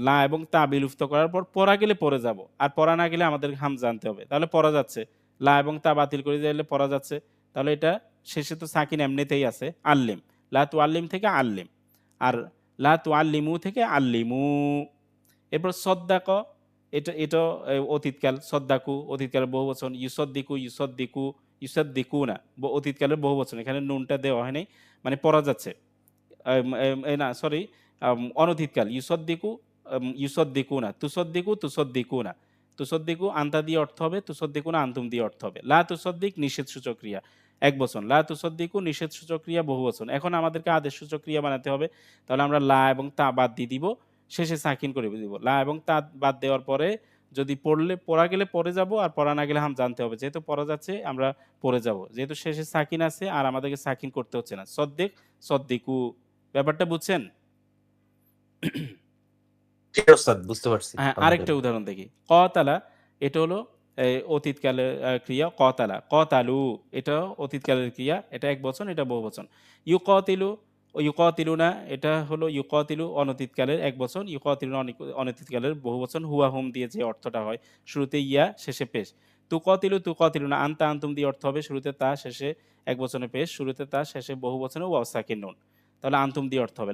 লা এবং তা বিলুপ্ত করার পর পড়া গেলে পড়ে যাব। আর পড়া না গেলে আমাদের হামজা আনতে হবে। তাহলে পড়া যাচ্ছে। লা এবং তা বাতিল করে দিলে পড়া যাচ্ছে। তাহলে এটা শেষে তো সাকিন এমনিতেই আছে। আল্লিম। লা তুআল্লিম থেকে আল্লিম। আর লা তুআল্লিমু থেকে আল্লিমু। এরপর সদ্দাক এটাও অতীতকাল। সদ্দাকু অতীতকালের বহুবচন। ইউসাদ্দিকুনা অতীতকালের বহুবচন। এখানে নুনটা দেওয়া হয় নাই। মানে পড়া যাচ্ছে। না সরি অনতীতকাল। ইউসদ্দিকুনা, তুসদ্দিকুনা। তুসদ্দিকু আনতা দিয়ে অর্থ হবে, তুসদ্দিকুনা আনতুম দিয়ে অর্থ হবে। লা তুসদ্দিক নিষেধসূচক ক্রিয়া এক বচন। লা তুসদ্দিকু নিষেধসূচক ক্রিয়া বহু বচন। এখন আমাদেরকে আদেশসূচক ক্রিয়া বানাতে হবে। তাহলে আমরা লা এবং তা বাদ দিয়ে দিব। শেষে সাকিন করে দিব। লা এবং তা বাদ দেওয়ার পরে যদি পড়া গেলে পড়ে যাব আর পড়া না গেলে জানতে হবে। যেহেতু পড়া যাচ্ছে আমরা পড়ে যাব। যেহেতু শেষে সাকিন আছে আর আমাদেরকে সাকিন করতে হচ্ছে না। সদ্দিকু ব্যাপারটা বুঝছেন? জি ওস্তাদ, বুঝতে পারছি হ্যাঁ, আরেকটা আলহামদুলিল্লাহ। উদাহরণ দেখি। কতালা এটা হলো অতীতকালের ক্রিয়া কতালা। কতালু এটাও অতীতকালের ক্রিয়া। এটা এক বচন, এটা বহু বচন। ইউকাতিলু ও ইউকাতিলুনা এটা হলো ইউকাতিলু অনতীতকালের এক বচন, ইউকাতিলুনা অনতীতকালের বহু বচন। হুয়া হুম দিয়ে যে অর্থটা হয়, শুরুতে ইয়া শেষে পেশ। তুকাতিলুনা আনতা আনতুম দিয়ে অর্থ হবে, শুরুতে তা শেষে এক বচনে পেশ, শুরুতে তা শেষে বহু বচনে ওয়াও সাকিন নুন। তাহলে আনতুম দিয়ে অর্থ হবে।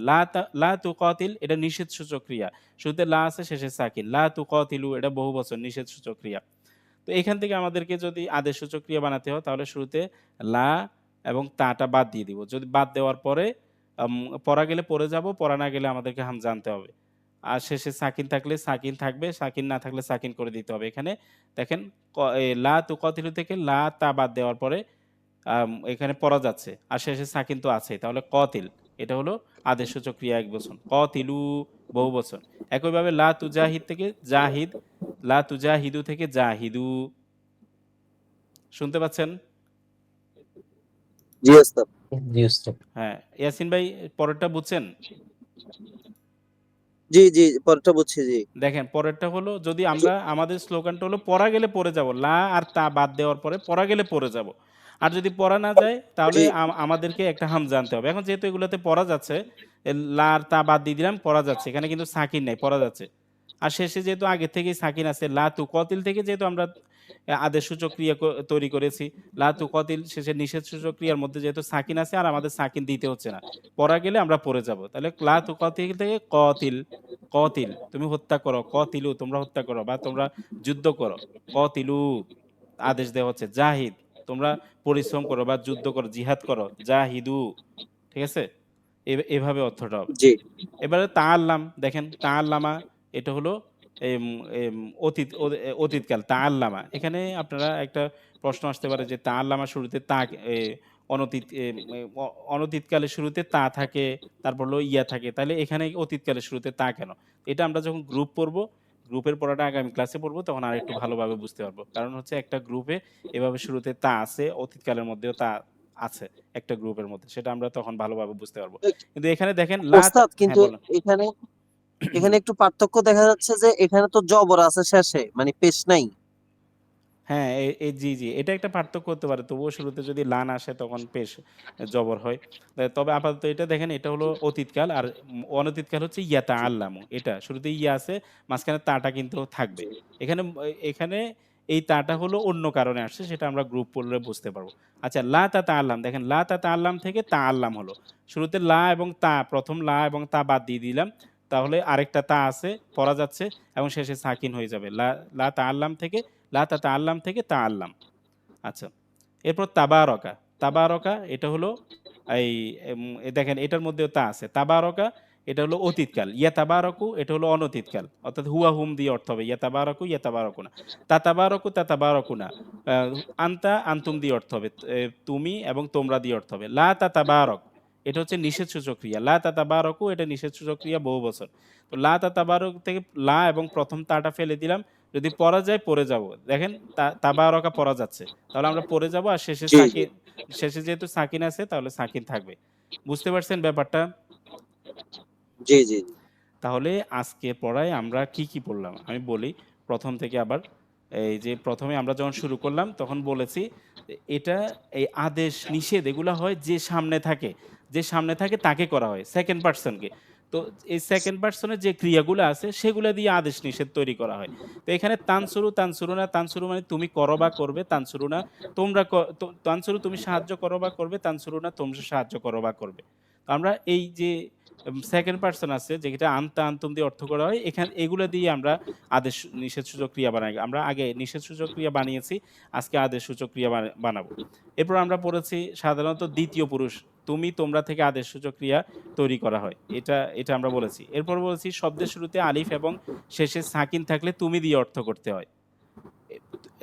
লা তুকাতিল এটা নিষেধসূচক ক্রিয়া। শুরুতে লা আছে শেষে সাকিন। লা তুকাতিলু এটা বহুবচন নিষেধসূচক ক্রিয়া। তো এখান থেকে আমাদেরকে যদি আদেশসূচক ক্রিয়া বানাতে হয় তাহলে শুরুতে লা এবং তাটা বাদ দিয়ে দিব। যদি বাদ দেওয়ার পরে পড়া গেলে পড়ে যাব, পড়া না গেলে আমাদেরকে হামজা আনতে হবে। আর শেষে সাকিন থাকলে সাকিন থাকবে, সাকিন না থাকলে সাকিন করে দিতে হবে। এখানে দেখেন লা তুকাতিলু থেকে লা তা বাদ দেওয়ার পরে এখানে পড়া যাচ্ছে। আর শেষে সাকিন তো আছেই। তাহলে কতিল এটা হলো আদেশসূচক ক্রিয়া এক বচন। কতিলু বহু বচন। একইভাবে লা তুজাহিদ থেকে জাহিদ, লা তুজাহিদু থেকে জাহিদু। শুনতে পাচ্ছেন? জি ওস্তাদ। জি ওস্তাদ। হ্যাঁ, ইয়াসিন ভাই পরেরটা বুঝছেন? জি জি, পরেরটা বুঝছি। জি দেখেন পরেরটা হলো যদি আমরা আমাদের স্লোগানটা হলো পড়া গেলে পড়ে যাব। লা আর তা বাদ দেওয়ার পরে পড়া গেলে পড়ে যাব। আর যদি পড়া না যায় তাহলে জি আমাদেরকে একটা হামজা আনতে হবে। এখন যেহেতু এগুলোতে পড়া যাচ্ছে, লা আর তা বাদ দিয়ে দিলাম পড়া যাচ্ছে। এখানে কিন্তু সাকিন নাই, পড়া যাচ্ছে। আর শেষে যেহেতু আগে থেকেই সাকিন আছে, লা তুকাতিল থেকে যেহেতু আমরা আদেশসূচক ক্রিয়া তৈরি করেছি। লা তুকাতিল শেষে নিষেধসূচক ক্রিয়ার মধ্যে যেহেতু সাকিন আছে আর আমাদের সাকিন দিতে হচ্ছে না। পড়া গেলে আমরা পড়ে যাব। তাহলে লা তুকাতিল থেকে কতিল, কতিল তুমি হত্যা করো, কতিলু তোমরা হত্যা করো বা তোমরা যুদ্ধ করো। কতিলু আদেশ দেওয়া হচ্ছে। জাহিদ তোমরা পরিশ্রম করো বা যুদ্ধ করো, জিহাদ করো। জাহিদু ঠিক আছে? এভাবে অর্থটা হবে। জি এবারে তাআল্লাম দেখেন তাআল্লামা এটা হলো এম এম অতীত অতীতকাল তাআল্লামা। এখানে আপনারা একটা প্রশ্ন আসতে পারে যে তাআল্লামা শুরুতে তা অনতীত অনতীতকালের শুরুতে তা থাকে, তারপর হলো ইয়া থাকে। তাহলে এখানে অতীতকালের শুরুতে তা কেন? এটা আমরা যখন গ্রুপ পড়বো, গ্রুপের পড়াটা আগামী ক্লাসে পড়বো তখন আরেকটু ভালোভাবে বুঝতে পারবো। কারণ হচ্ছে একটা গ্রুপে এভাবে শুরুতে তা আছে, অতীতকালের মধ্যেও তা আছে একটা গ্রুপের মধ্যে। সেটা আমরা তখন ভালোভাবে বুঝতে পারবো। কিন্তু এখানে দেখেন ওস্তাদ, হ্যাঁ, কিন্তু বলেন। এখানে এখানে একটু পার্থক্য দেখা যাচ্ছে যে এখানে তো জবর আছে শেষে, মানে পেশ নাই। হ্যাঁ, জি, জি। এটা একটা পার্থক্য হতে পারে। তবুও শুরুতে যদি লান আসে তখন পেশ জবর হয়। তবে আপাতত এটা দেখেন এটা হলো অতীতকাল আর অনতীতকাল হচ্ছে ইয়াতাআল্লামু এটা। শুরুতে ইয়া আছে, মাঝখানে তাটা কিন্তু থাকবে। এখানে এখানে এই তাটা হলো অন্য কারণে আসছে সেটা আমরা গ্রুপ পড়লে বুঝতে পারবো। আচ্ছা লা তাতাআল্লাম দেখেন লা তাতাআল্লাম থেকে তাআল্লাম হলো। শুরুতে লা এবং তা ১ম লা এবং তা বাদ দিয়ে দিলাম। তাহলে আরেকটা তা আছে, পড়া যাচ্ছে এবং শেষে সাকিন হয়ে যাবে। লা তাআল্লাম থেকে লা তাতাআল্লাম থেকে তাআল্লাম। আচ্ছা। এরপর তাবারাকা। তাবারাকা এটা হলো এই দেখেন এটার মধ্যেও তা আছে। তাবারাকা এটা হলো অতীতকাল। ইয়াতাবারাকু এটা হলো অনতীতকাল। অর্থাৎ হুয়া হুম দিয়ে অর্থ হবে। ইয়াতাবারাকু ইয়াতাবারাকুনা। তাতাবারাকু তাতাবারাকুনা। আ আনতা আনতুম দিয়ে অর্থ হবে। তুমি এবং তোমরা দিয়ে অর্থ হবে। লা তাতাবারাক এটা হচ্ছে নিষেধসূচক ক্রিয়া। লা তাতাবারাকু এটা নিষেধসূচক ক্রিয়া বহুবচন। তো লা তাতাবারাক থেকে লা এবং ১ম তাটা ফেলে দিলাম। যদি পড়া যায় পড়ে যাব। দেখেন তাবারাকা পড়া যাচ্ছে। তাহলে আমরা পড়ে যাব আর শেষে জি জি শেষে যেহেতু সাকিন আছে তাহলে সাকিন থাকবে। বুঝতে পারছেন ব্যাপারটা? জি জি জি। তাহলে আজকের পড়ায় আমরা কি, কি পড়লাম? আমি বলি ১ম থেকে আবার। এই যে ১ম এ আমরা যখন শুরু করলাম তখন বলেছি এটা এই আদেশ নিষেধ এগুলা হয় যে সামনে থাকে। যে সামনে থাকে তাকে করা হয়। 2nd পারসন কে। তো এই 2nd পারসন এর যে ক্রিয়াগুলো আছে সেগুলা দিয়ে আদেশ নিষেধ তৈরি করা হয়। তো এখানে তানসুরু, তানসুরুনা, তানসুরু মানে তুমি করো বা করবে, তানসুরুনা তোমরা তানসুরু তুমি সাহায্য করো বা করবে, তানসুরুনা তোমরা সাহায্য করো বা করবে। তো আমরা এই যে 2nd পারসন আছে যেটা আনতা, আনতুম দিয়ে অর্থ করা হয়। এগুলা দিয়ে আমরা আদেশ নিষেধসূচক ক্রিয়া বানাই। আমরা আগে নিষেধসূচক ক্রিয়া বানিয়েছি, আজকে আদেশসূচক ক্রিয়া বানাবো। এরপর আমরা পড়েছি সাধারণত ২য় পুরুষ তুমি, তোমরা থেকে আদেশসূচক ক্রিয়া তৈরি করা হয়। এটা আমরা বলেছি। এরপর বলেছি শব্দের শুরুতে আলিফ এবং শেষে সাকিন থাকলে তুমি দিয়ে অর্থ করতে হয়। এ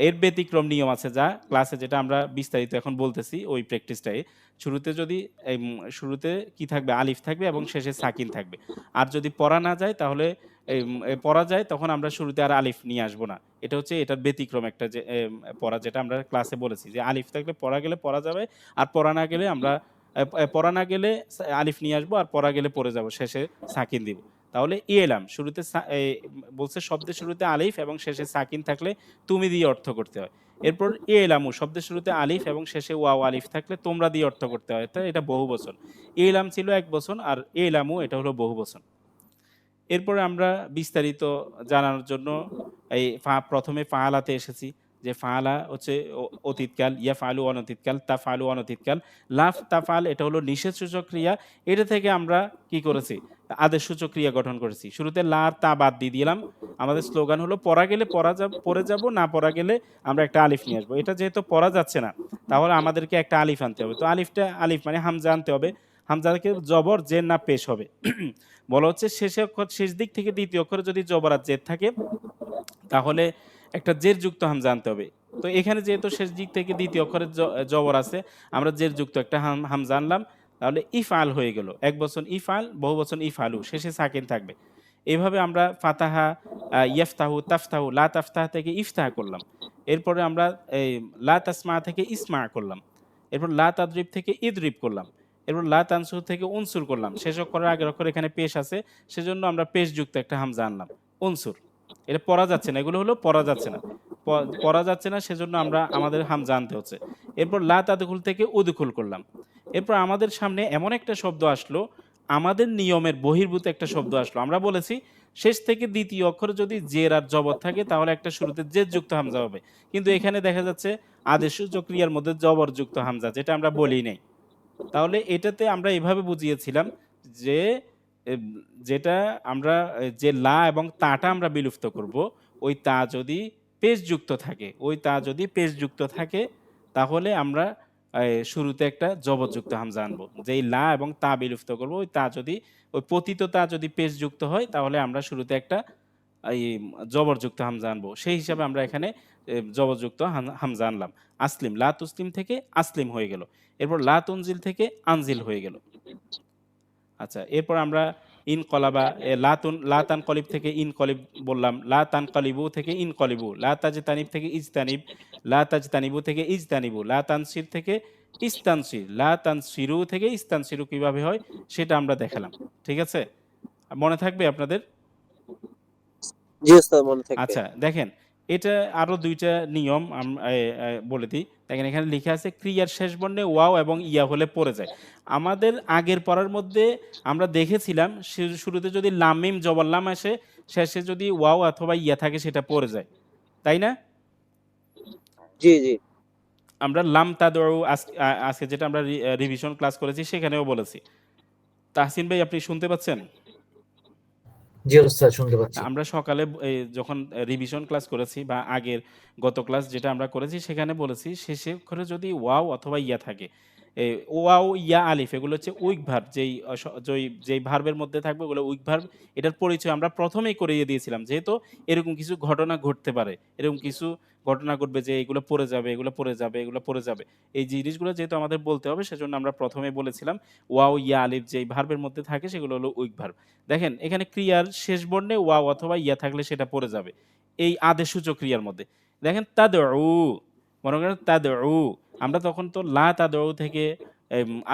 এর ব্যতিক্রম নিয়ম আছে যা ক্লাসে যেটা আমরা বিস্তারিত এখন বলতেছি ওই প্র্যাকটিসটাই। শুরুতে যদি শুরুতে কি থাকবে? আলিফ থাকবে এবং শেষে সাকিন থাকবে। আর যদি পড়া না যায় তাহলে পড়া যায় তখন আমরা শুরুতে আর আলিফ নিয়ে আসবো না। এটা হচ্ছে এটার ব্যতিক্রম একটা যে পড়া যেটা আমরা ক্লাসে বলেছি যে আলিফ থাকলে পড়া গেলে পড়া যাবে। আর পড়া না গেলে আমরা পড়া না গেলে আলিফ নিয়ে আসবো আর পড়া গেলে পড়ে যাবো। শেষে সাকিন দিব। তাহলে ইলাম শুরুতে বলছে শব্দের শুরুতে আলিফ এবং শেষে সাকিন থাকলে তুমি দিয়ে অর্থ করতে হয়। এরপর ইলামু শব্দের শুরুতে আলিফ এবং শেষে ওয়াও আলিফ থাকলে তোমরা দিয়ে অর্থ করতে হয়। তো এটা বহুবচন। ইলাম ছিল একবচন আর ইলামু এটা হলো বহুবচন। এরপরে আমরা বিস্তারিত জানার জন্য এই ১ম এ ফাআলাতে এসেছি। যে ফাআলা হচ্ছে অতীতকাল, ইয়াফআলু অনতীতকাল, তাফআলু অনতীতকাল, তাফআল এটা হলো নিষেধসূচক ক্রিয়া। এটা থেকে আমরা কি করেছি? আদেশসূচক ক্রিয়া গঠন করেছি। শুরুতে লা আর তা বাদ দিয়ে দিলাম। আমাদের স্লোগান হলো পড়া গেলে পড়ে যাব, না পড়া গেলে আমরা একটা আলিফ নিয়ে আসবো। এটা যেহেতু পড়া যাচ্ছে না, তাহলে আমাদেরকে একটা আলিফ আনতে হবে। তো আলিফ মানে হামজা আনতে হবে। হামজাকে জবর, জের না পেশ হবে। বলা হচ্ছে শেষ দিক থেকে ২য় অক্ষরে যদি জবর আর জের থাকে তাহলে একটা জের যুক্ত হামজা আনতে হবে। তো এখানে যেহেতু শেষ দিক থেকে ২য় অক্ষরে জবর আছে, আমরা জের যুক্ত একটা হামজা আনলাম। তাহলে ইফআল হয়ে গেল। একবচন ইফআল, বহুবচন ইফআলু, শেষে সাকিন থাকবে। এভাবে আমরা ফাতাহা, ইয়াফতাহু, তাফতাহু, লা তাফতাহ থেকে ইফতাহ করলাম। এরপরে আমরা এই লা তাসমা থেকে ইসমা করলাম। এরপর লা তাদরিব থেকে ইদরিব করলাম। এরপর লা তানসুর থেকে উনসুর করলাম। শেষ অক্ষরের আগের অক্ষর এখানে পেশ আছে, সেজন্য আমরা পেশযুক্ত একটা হামজা আনলাম। উনসুর। এটা পড়া যাচ্ছে না। এগুলো হলো পড়া যাচ্ছে না। পড়া যাচ্ছে না সেজন্য আমাদের হামজা আনতে হচ্ছে। এরপর লা তাদখুল থেকে উদখুল করলাম। এরপর আমাদের সামনে এমন একটা শব্দ আসলো, আমাদের নিয়মের বহির্ভূত একটা শব্দ আসলো। আমরা বলেছি শেষ থেকে দ্বিতীয় অক্ষরে যদি জের আর জবর থাকে তাহলে একটা শুরুতে জের যুক্ত হামজা হবে, কিন্তু এখানে দেখা যাচ্ছে আদেশসূচক ক্রিয়ার মধ্যে জবর যুক্ত হামজা, যেটা আমরা বলি নাই। তাহলে এটাতে আমরা এভাবে বুঝিয়েছিলাম যে এম, যেটা আমরা যে লা এবং তাটা আমরা বিলুপ্ত করব, ওই তা যদি পেশযুক্ত থাকে, ওই তা যদি পেশযুক্ত থাকে তাহলে আমরা শুরুতে একটা জবরযুক্ত হামজা আনবো। যেই লা এবং তা বিলুপ্ত করব, ওই তা যদি ওই পতিত তা যদি পেশযুক্ত হয় তাহলে আমরা শুরুতে একটা এই জবরযুক্ত হামজা আনবো। সেই হিসাবে আমরা এখানে জবরযুক্ত হামজা আনলাম। আসলিম, লা তুসলিম থেকে আসলিম হয়ে গেল। এরপর লা তুনজিল থেকে আনজিল হয়ে গেল। আচ্ছা, এরপর আমরা ইনকলাবা লা তানকলিব থেকে ইনকলিব বললাম, লা তানকালিবু থেকে ইনকলিবু, লা তাজতানিব থেকে ইজতানিব, লা তাজতানিবু থেকে ইজতানিবু, লা তানসির থেকে ইস্তানসির, লা তানসিরু থেকে ইস্তানসিরু কিভাবে হয় সেটা আমরা দেখালাম। ঠিক আছে? মনে থাকবে আপনাদের? জি ওস্তাদ, মনে থাকবে। আচ্ছা দেখেন, এটা আরো ২ টা নিয়ম বলে দিই। দেখেন এখানে লিখা আছে ক্রিয়ার শেষ বর্ণে ওয়াও এবং ইয়া হলে পড়ে যায়। আমাদের আগের পড়ার মধ্যে আমরা দেখেছিলাম শুরুতে যদি লাম মিম জবর লাম আসে, শেষে যদি ওয়াও অথবা ইয়া থাকে সেটা পড়ে যায়। তাই না? জি জি আমরা লাম তাদউ আজকে যেটা আমরা রিভিশন ক্লাস করেছি সেখানেও বলেছি। তাহসিন ভাই আপনি শুনতে পাচ্ছেন? জি ওস্তাদ, শুনতে পাচ্ছি। আমরা সকালে যখন রিভিশন ক্লাস করেছি বা আগের গত ক্লাস যেটা আমরা করেছি সেখানে বলেছি শেষে করে যদি ওয়াও অথবা ইয়া থাকে, ওয়াও ইয়া আলিফ এগুলো হচ্ছে উইক ভার্ব, যেই ভার্বের মধ্যে থাকবে ওগুলো উইক ভার্ব। এটার পরিচয় আমরা প্রথমেই করিয়ে দিয়েছিলাম, যেহেতু এরকম কিছু ঘটনা ঘটতে পারে, এরকম কিছু ঘটনা ঘটবে যে এগুলো পড়ে যাবে, এগুলো পড়ে যাবে, এগুলো পড়ে যাবে, এই জিনিসগুলো যেহেতু আমাদের বলতে হবে সেজন্য আমরা প্রথমে বলেছিলাম ওয়াও ইয়া আলিফ যেই ভার্বের মধ্যে থাকে সেগুলো হলো উইক ভার্ব। দেখেন এখানে ক্রিয়ার শেষ বর্ণে ওয়াও অথবা ইয়া থাকলে সেটা পড়ে যাবে এই আদেশসূচক ক্রিয়ার মধ্যে। দেখেন তাদউ, মনে করেন তাদউ, আমরা তখন তো লা তাদউ থেকে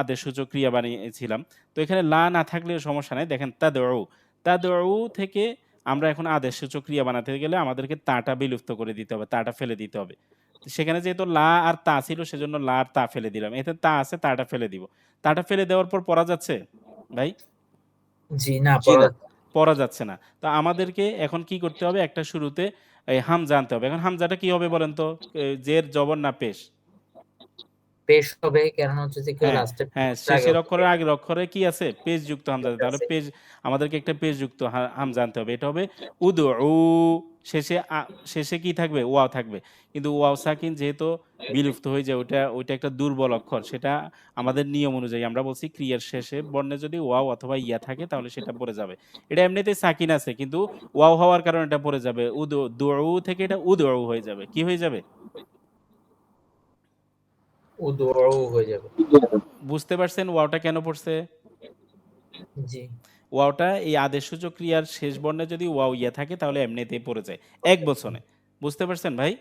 আদেশসূচক ক্রিয়া বানিয়েছিলাম। তো এখানে লা না থাকলেও সমস্যা নাই। দেখেন তাদউ, তাদউ থেকে আমরা এখন আদেশসূচক ক্রিয়া বানাতে গেলে আমাদেরকে তাটা বিলুপ্ত করে দিতে হবে, তাটা ফেলে দিতে হবে। তো সেখানে যেহেতু লা আর তা ছিল সেজন্য লা আর তা ফেলে দিলাম। এতে তা আছে, তাটা ফেলে দিব। তাটা ফেলে দেওয়ার পর পড়া যাচ্ছে ভাই? জি না, জি না। পড়া যাচ্ছে না। তো আমাদেরকে এখন কি করতে হবে? একটা শুরুতে হামজা আনতে হবে। এখন হামজাটা কি হবে বলেন তো? জের, জবর না পেশ? পেশ হবে, কারণ হচ্ছে যে কেউ হ্যাঁ, লাস্টে হ্যাঁ, শেষের অক্ষরের আগের অক্ষরে কি আছে? পেশযুক্ত হামজা আছে। তাহলে আমাদেরকে একটা পেশযুক্ত হামজা আনতে হবে। এটা হবে উদউ। শেষে কি থাকবে? ওয়াও থাকবে। কিন্তু ওয়াও সাকিন যেহেতু বিলুপ্ত হয়ে যায়, ওইটা একটা দুর্বল অক্ষর। সেটা আমাদের নিয়ম অনুযায়ী আমরা বলছি ক্রিয়ার শেষে বর্ণে যদি ওয়াও অথবা ইয়া থাকে তাহলে সেটা পড়ে যাবে। এটা এমনিতেই সাকিন আছে কিন্তু ওয়াও হওয়ার কারণে এটা পড়ে যাবে। দুউ থেকে এটা উদউ হয়ে যাবে। কি হয়ে যাবে? উদউ হয়ে যাবে। বুঝতে পারছেন ওয়াওটা কেন পড়ছে? জি ওয়াওটা এই আদেশসূচক ক্রিয়ার শেষ বর্ণে যদি ওয়াও ইয়া থাকে তাহলে এমনিতেই পড়ে যায় এক বচনে। বুঝতে পারছেন ভাই?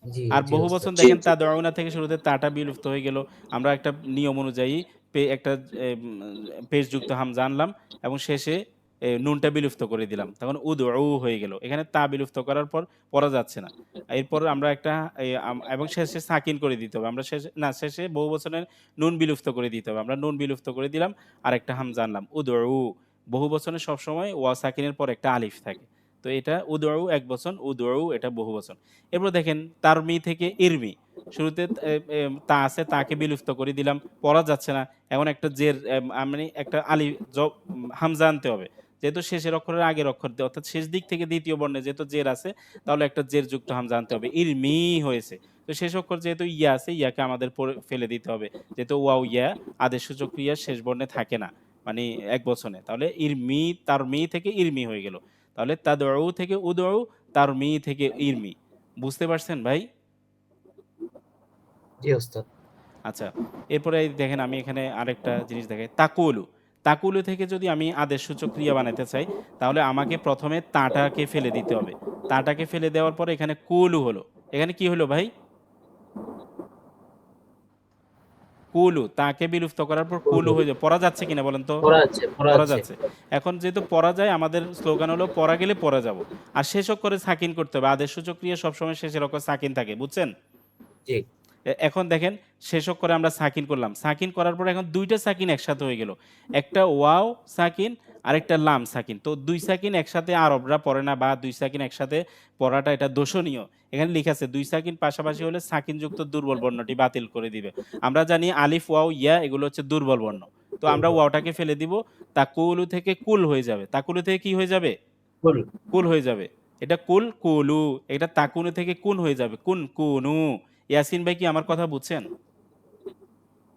জি আর জি বহু ওস্তাদ। বচন জি দেখেন জি তাদউনা থেকে শুরুতে তাটা বিলুপ্ত হয়ে গেল। আমরা একটা নিয়ম অনুযায়ী একটা পেশযুক্ত হামজা আনলাম এবং শেষে নুনটা বিলুপ্ত করে দিলাম। তখন উদউ হয়ে গেল। এখানে তা বিলুপ্ত করার পর পড়া যাচ্ছে না। এরপর আমরা একটা এবং শেষে সাকিন করে দিতে হবে। আমরা শেষে বহু বচনের নুন বিলুপ্ত করে দিতে হবে। আমরা নুন বিলুপ্ত করে দিলাম। আরেকটা হামজা আনলাম উদউ। বহু বচনে সবসময় ওয়াও সাকিনের পর একটা আলিফ থাকে। তো এটা উদউ এক বচন, উদউ এটা বহু বচন। এরপর দেখেন তারমি থেকে ইরমি। শুরুতে তা আছে, তাকে বিলুপ্ত করে দিলাম। পড়া যাচ্ছে না। এখন একটা জের মানে একটা হামজা আনতে হবে। যেহেতু শেষের অক্ষরের আগের অক্ষর দিয়ে অর্থাৎ শেষ দিক থেকে দ্বিতীয় বর্ণে যেহেতু জের আছে তাহলে একটা জের যুক্ত হামজা আনতে হবে। ইরমি হয়েছে। তো শেষ অক্ষর যেহেতু ইয়া আছে, ইয়াকে আমাদের ফেলে দিতে হবে। যেহেতু ওয়াও ইয়া আদেশসূচক ক্রিয়া শেষ বর্ণে থাকে না। মানে এক বচনে। তাহলে তারমি থেকে ইরমি হয়ে গেল। তাহলে তাদউ থেকে উদউ, তারমি থেকে ইরমি। বুঝতে পারছেন ভাই? জি ওস্তাদ। আচ্ছা, এরপরে এই দেখেন আমি এখানে আরেকটা জিনিস দেখাই। তাকুলু। তাকুলু থেকে যদি আমি আদেশসূচক ক্রিয়া বানাতে চাই তাহলে আমাকে প্রথমে তাটাকে ফেলে দিতে হবে। তাটাকে ফেলে দেওয়ার পরে এখানে কুলু হলো। এখানে কি হলো ভাই? কুলু। তাকে বিলুপ্ত করার পর কুলু হয়ে যায়। পড়া যাচ্ছে কিনা বলেন তো? পড়া পড়া আছে। যাচ্ছে। এখন যেহেতু পড়া যায় আমাদের স্লোগান হলো পড়া গেলে পড়ে যাব। আর শেষ অক্ষরে সাকিন করতে হবে। আদেশসূচক ক্রিয়া সবসময় শেষের অক্ষরে সাকিন থাকে। বুঝছেন? জি এখন দেখেন শেষ অক্ষরে আমরা সাকিন করলাম। সাকিন করার পরে এখন ২ টা সাকিন একসাথে হয়ে গেল। একটা ওয়াও সাকিন আরেকটা লাম সাকিন। তো ২ সাকিন একসাথে আরবরা পড়ে না, বা ২ সাকিন একসাথে পড়াটা এটা দোষণীয়। এখানে লিখা আছে ২ সাকিন পাশাপাশি হলে সাকিনযুক্ত দুর্বল বর্ণটি বাতিল করে দিবে। আমরা জানি আলিফ, ওয়াও, ইয়া এগুলো হচ্ছে দুর্বল বর্ণ। তো আমরা ওয়াওটাকে ফেলে দিব। তাকুলু থেকে কুল হয়ে যাবে। তাকুলু থেকে কি হয়ে যাবে? কুল। কুল হয়ে যাবে। এটা কুল, কুলু। এটা তাকুনু থেকে কুন হয়ে যাবে। কুন, কুনু। ইয়াসিন ভাই কি আমার কথা বুঝছেন?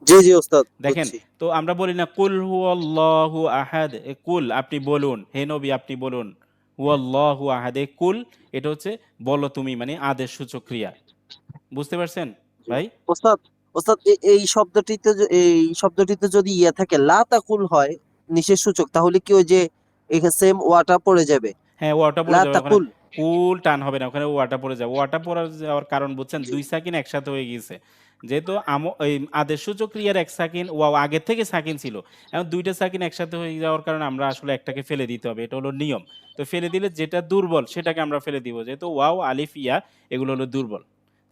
জি জি ওস্তাদ, দেখেন, বুঝছি। তো আমরা বলি না কুল হুয়াল্লাহু আহাদ, কুল আপনি বলুন, হে নবী আপনি বলুন, হুয়াল্লাহু আহাদ, কুল এটা হচ্ছে বলো তুমি, মানে আদেশ সূচক ক্রিয়া। বুঝতে পারছেন ভাই? ওস্তাদ, ওস্তাদ এই শব্দটিতে যদি ইয়া থাকে লা তাকুল হয় নিষেধ সূচক, তাহলে কি ওই যে এখানে সেম ওয়াটা পড়ে যাবে? হ্যাঁ, ওয়াটা পড়ে লা যাবে ওখানে। তাকুল। কুল টান হবে না, ওখানে ওয়াটা পড়ে যাবে। ওয়াটা পড়ে যাওয়ার কারণ বুঝছেন, ২ সাকিন একসাথে হয়ে গিয়েছে। যেহেতু এই আদেশসূচক ক্রিয়ার ১ সাকিন ওয়াও আগের থেকে সাকিন ছিল। এখন ২ টা সাকিন একসাথে হয়ে যাওয়ার কারণে আমরা আসলে একটাকে ফেলে দিতে হবে। এটা হলো নিয়ম। তো ফেলে দিলে যেটা দুর্বল সেটাকে আমরা ফেলে দিব। যেহেতু ওয়াও, আলিফ, ইয়া এগুলো হলো দুর্বল।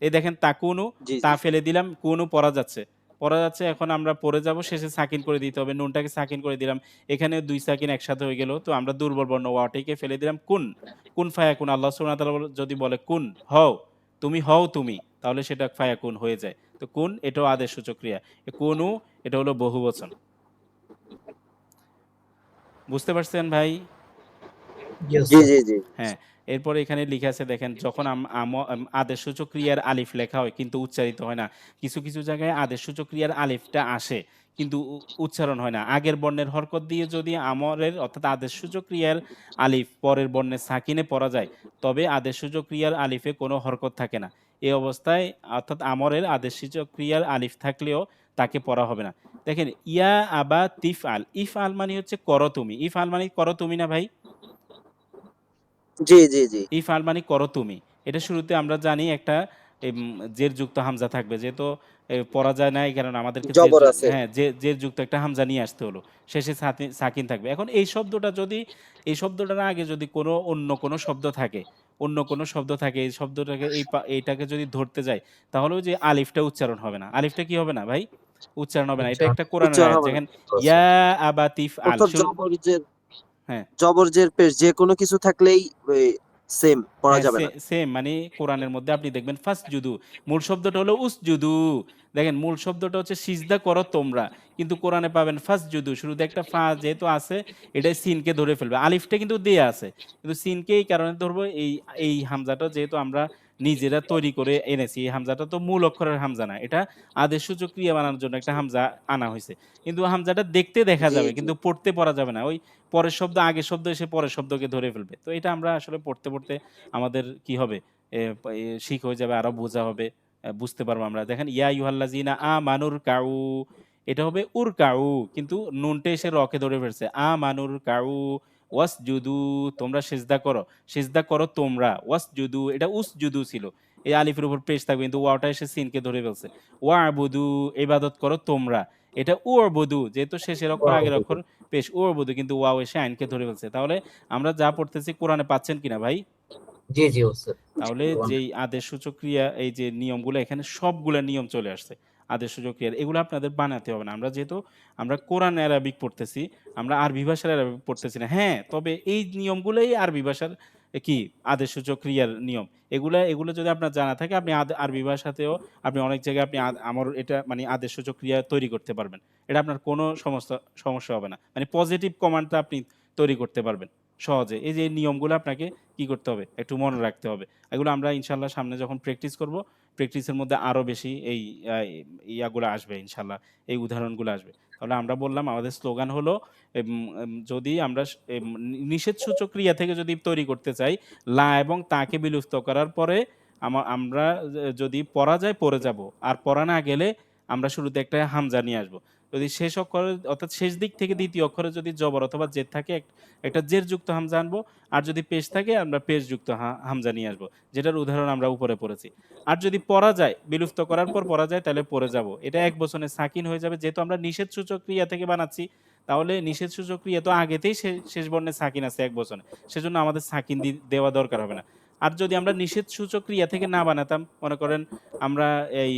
এই দেখেন তাকুনু, জি তা জি। ফেলে দিলাম, কুনু পড়া যাচ্ছে। পড়া যাচ্ছে, এখন আমরা পড়ে যাব, শেষে সাকিন করে দিতে হবে। নুনটাকে সাকিন করে দিলাম। এখানে ২ সাকিন একসাথে হয়ে গেল। তো আমরা দুর্বল বর্ণ ওয়াওটাকে ফেলে দিলাম। কুন, কুন ফায়াকুন। আল্লাহ সুবহানাহু ওয়া তাআলা যদি বলে কুন, হও, তুমি হও তুমি, তাহলে সেটা ফায়াকুন হয়ে যায়। তো কুন এটাও আদেশসূচক ক্রিয়া। কুনু এটা হলো বহুবচন। বুঝতে পারছেন ভাই? জি জি ওস্তাদ। জি জি। হ্যাঁ, এরপরে এখানে লিখা আছে দেখেন, যখন আদেশসূচক ক্রিয়ার আলিফ লেখা হয় কিন্তু উচ্চারিত হয় না। কিছু, কিছু জায়গায় আদেশসূচক ক্রিয়ার আলিফটা আসে কিন্তু উচ্চারণ হয় না। আগের বর্ণের হরকত দিয়ে যদি আমরের অর্থাৎ আদেশসূচক ক্রিয়ার আলিফ পরের বর্ণের সাকিনে পড়া যায়, তবে আদেশসূচক ক্রিয়ার আলিফে কোনো হরকত থাকে না। এই অবস্থায় অর্থাৎ আমরের আদেশসূচক ক্রিয়ার আলিফ থাকলেও তাকে পড়া হবে না। দেখেন, ইয়া আবা তিফআল। ইফআল মানে হচ্ছে করো তুমি। ইফআল মানে করো তুমি না ভাই? জি জি জি। ইফআল মানে করো তুমি। এটা শুরুতে আমরা জানি একটা জেরযুক্ত হামজা থাকবে। যেহেতু পড়া যায় না এই কারণে আমাদেরকে জবর আছে। হ্যাঁ, জেরযুক্ত একটা হামজা নিয়ে আসতে হলো। শেষে সাকিন থাকবে। এখন এই শব্দটা যদি এই শব্দটার আগে যদি অন্য কোনো শব্দ থাকে, এই শব্দটাকে এইটাকে যদি ধরতে যাই, তাহলে ওই যে আলিফটা উচ্চারণ হবে না। আলিফটা কি হবে না ভাই? উচ্চারণ হবে না। এটা উচ্চারণ। একটা কোরআনের উচ্চারণ আয়াত। হবে না। দেখেন, ইয়া আবা তিফআল অর্থাৎ শুরু। হ্যাঁ। জবর জের পেশ যে কোনো কিছু থাকলেই সেম পড়া হ্যাঁ, যাবে না। সেম মানে কোরআনের মধ্যে আপনি দেখবেন ফাসজুদু, মূল শব্দটা হলো উসজুদু। দেখেন, মূল শব্দটা হচ্ছে সিজদা করো তোমরা। কিন্তু কোরআনে পাবেন ফাসজুদু, শুরুতে একটা ফা যেহেতু আছে, এটাই সিনকে ধরে ফেলবে। আলিফটা কিন্তু দেয়া আছে। কিন্তু সিনকে এই কারণে ধরবো, এই হামজাটা যেহেতু আমরা নিজেরা তৈরি করে এনেছি। এই হামজাটা তো মূল অক্ষরের হামজা না। এটা আদেশসূচক ক্রিয়া বানানোর জন্য একটা হামজা আনা হইছে। কিন্তু হামজাটা দেখতে দেখা জি যাবে জি। কিন্তু পড়তে পড়া যাবে না। ওই পরের শব্দ আগের শব্দ এসে পরের শব্দকে ধরে ফেলবে। তো এটা আমরা আসলে পড়তে আমাদের কি হবে? শিক হয়ে যাবে, আরো বোঝা হবে। বুঝতে পারবো আমরা। দেখেন, ইয়া আইয়ুহাল্লাযিনা আমানুর কাউ, এটা হবে উরকাউ, কিন্তু নুনটা এসে রকে ধরে ফেলছে। আমানুর কাউ ওয়াসজুদু, তোমরা সিজদা করো। সিজদা করো তোমরা। ওয়াসজুদু এটা উসজুদু ছিল। এই আলিফের উপর পেশ থাকবে কিন্তু ওয়াওটা এসে সিনকে ধরে ফেলছে। ওয়াবুদু ইবাদত করো তোমরা। এটা উরবুদু, যেহেতু শেষের অক্ষর আগের অক্ষর পেশ উরবুদু, কিন্তু ওয়াও এসে আইনকে ধরে ফেলছে। তাহলে আমরা যা পড়তেছি কোরআনে পাচ্ছেন কিনা ভাই? জি জি ওস্তাদ। তাহলে যেই আদেশসূচক ক্রিয়া, এই যে নিয়মগুলো এখানে সবগুলা নিয়ম চলে আসছে। আদেশসূচক ক্রিয়ার এগুলো আপনাদের বানাতে হবে না। আমরা যেহেতু আমরা কোরআন অ্যারাবিক পড়তেছি, আমরা আরবি ভাষার অ্যারাবিক পড়তেছি না। হ্যাঁ, তবে এই নিয়মগুলোই আরবি ভাষার কি আদেশসূচক ক্রিয়ার নিয়ম। এগুলো যদি আপনার জানা থাকে, আপনি আরবি ভাষাতেও আপনি অনেক জায়গায় আপনি আমার এটা মানে আদেশসূচক ক্রিয়া তৈরি করতে পারবেন। এটা আপনার কোনো সমস্যা হবে না। মানে পজিটিভ কমান্ডটা আপনি তৈরি করতে পারবেন সহজে। এই যে এই নিয়মগুলো আপনাকে কি করতে হবে? একটু মনে রাখতে হবে। এগুলো আমরা ইনশাআল্লাহ সামনে যখন প্র্যাকটিস করব, প্র্যাকটিসের মধ্যে আরো বেশি এই আ ইয়াগুলো আসবে ইনশাআল্লাহ। এই উদাহরণগুলো আসবে। তাহলে আমরা বললাম আমাদের স্লোগান হলো, এম এম যদি আমরা নিষেধসূচক ক্রিয়া থেকে যদি তৈরি করতে চাই, লা এবং তাকে বিলুপ্ত করার পরে আমরা যদি পড়া যায় পড়ে যাব। আর পড়া না গেলে আমরা শুরুতে একটা হামজা নিয়ে আসব। যদি শেষ অক্ষরে অর্থাৎ শেষ দিক থেকে ২য় অক্ষরে যদি জবর অথবা জের থাকে, একটা জেরযুক্ত হামজা আনবো। আর যদি পেশ থাকে আমরা পেশযুক্ত হামজা নিয়ে আসবো। যেটার উদাহরণ আমরা উপরে পড়েছি। আর যদি পড়া যায়, বিলুপ্ত করার পর পড়া যায়, তাহলে পড়ে যাব। এটা এক বচনে সাকিন হয়ে যাবে। যেহেতু আমরা নিষেধসূচক ক্রিয়া থেকে বানাচ্ছি, তাহলে নিষেধসূচক ক্রিয়া তো আগেতেই শেষ বর্ণে সাকিন আছে এক বচনে। সেজন্য আমাদের সাকিন দেওয়া দরকার হবে না। আর যদি আমরা নিষেধসূচক ক্রিয়া থেকে না বানাতাম, মনে করেন আমরা এই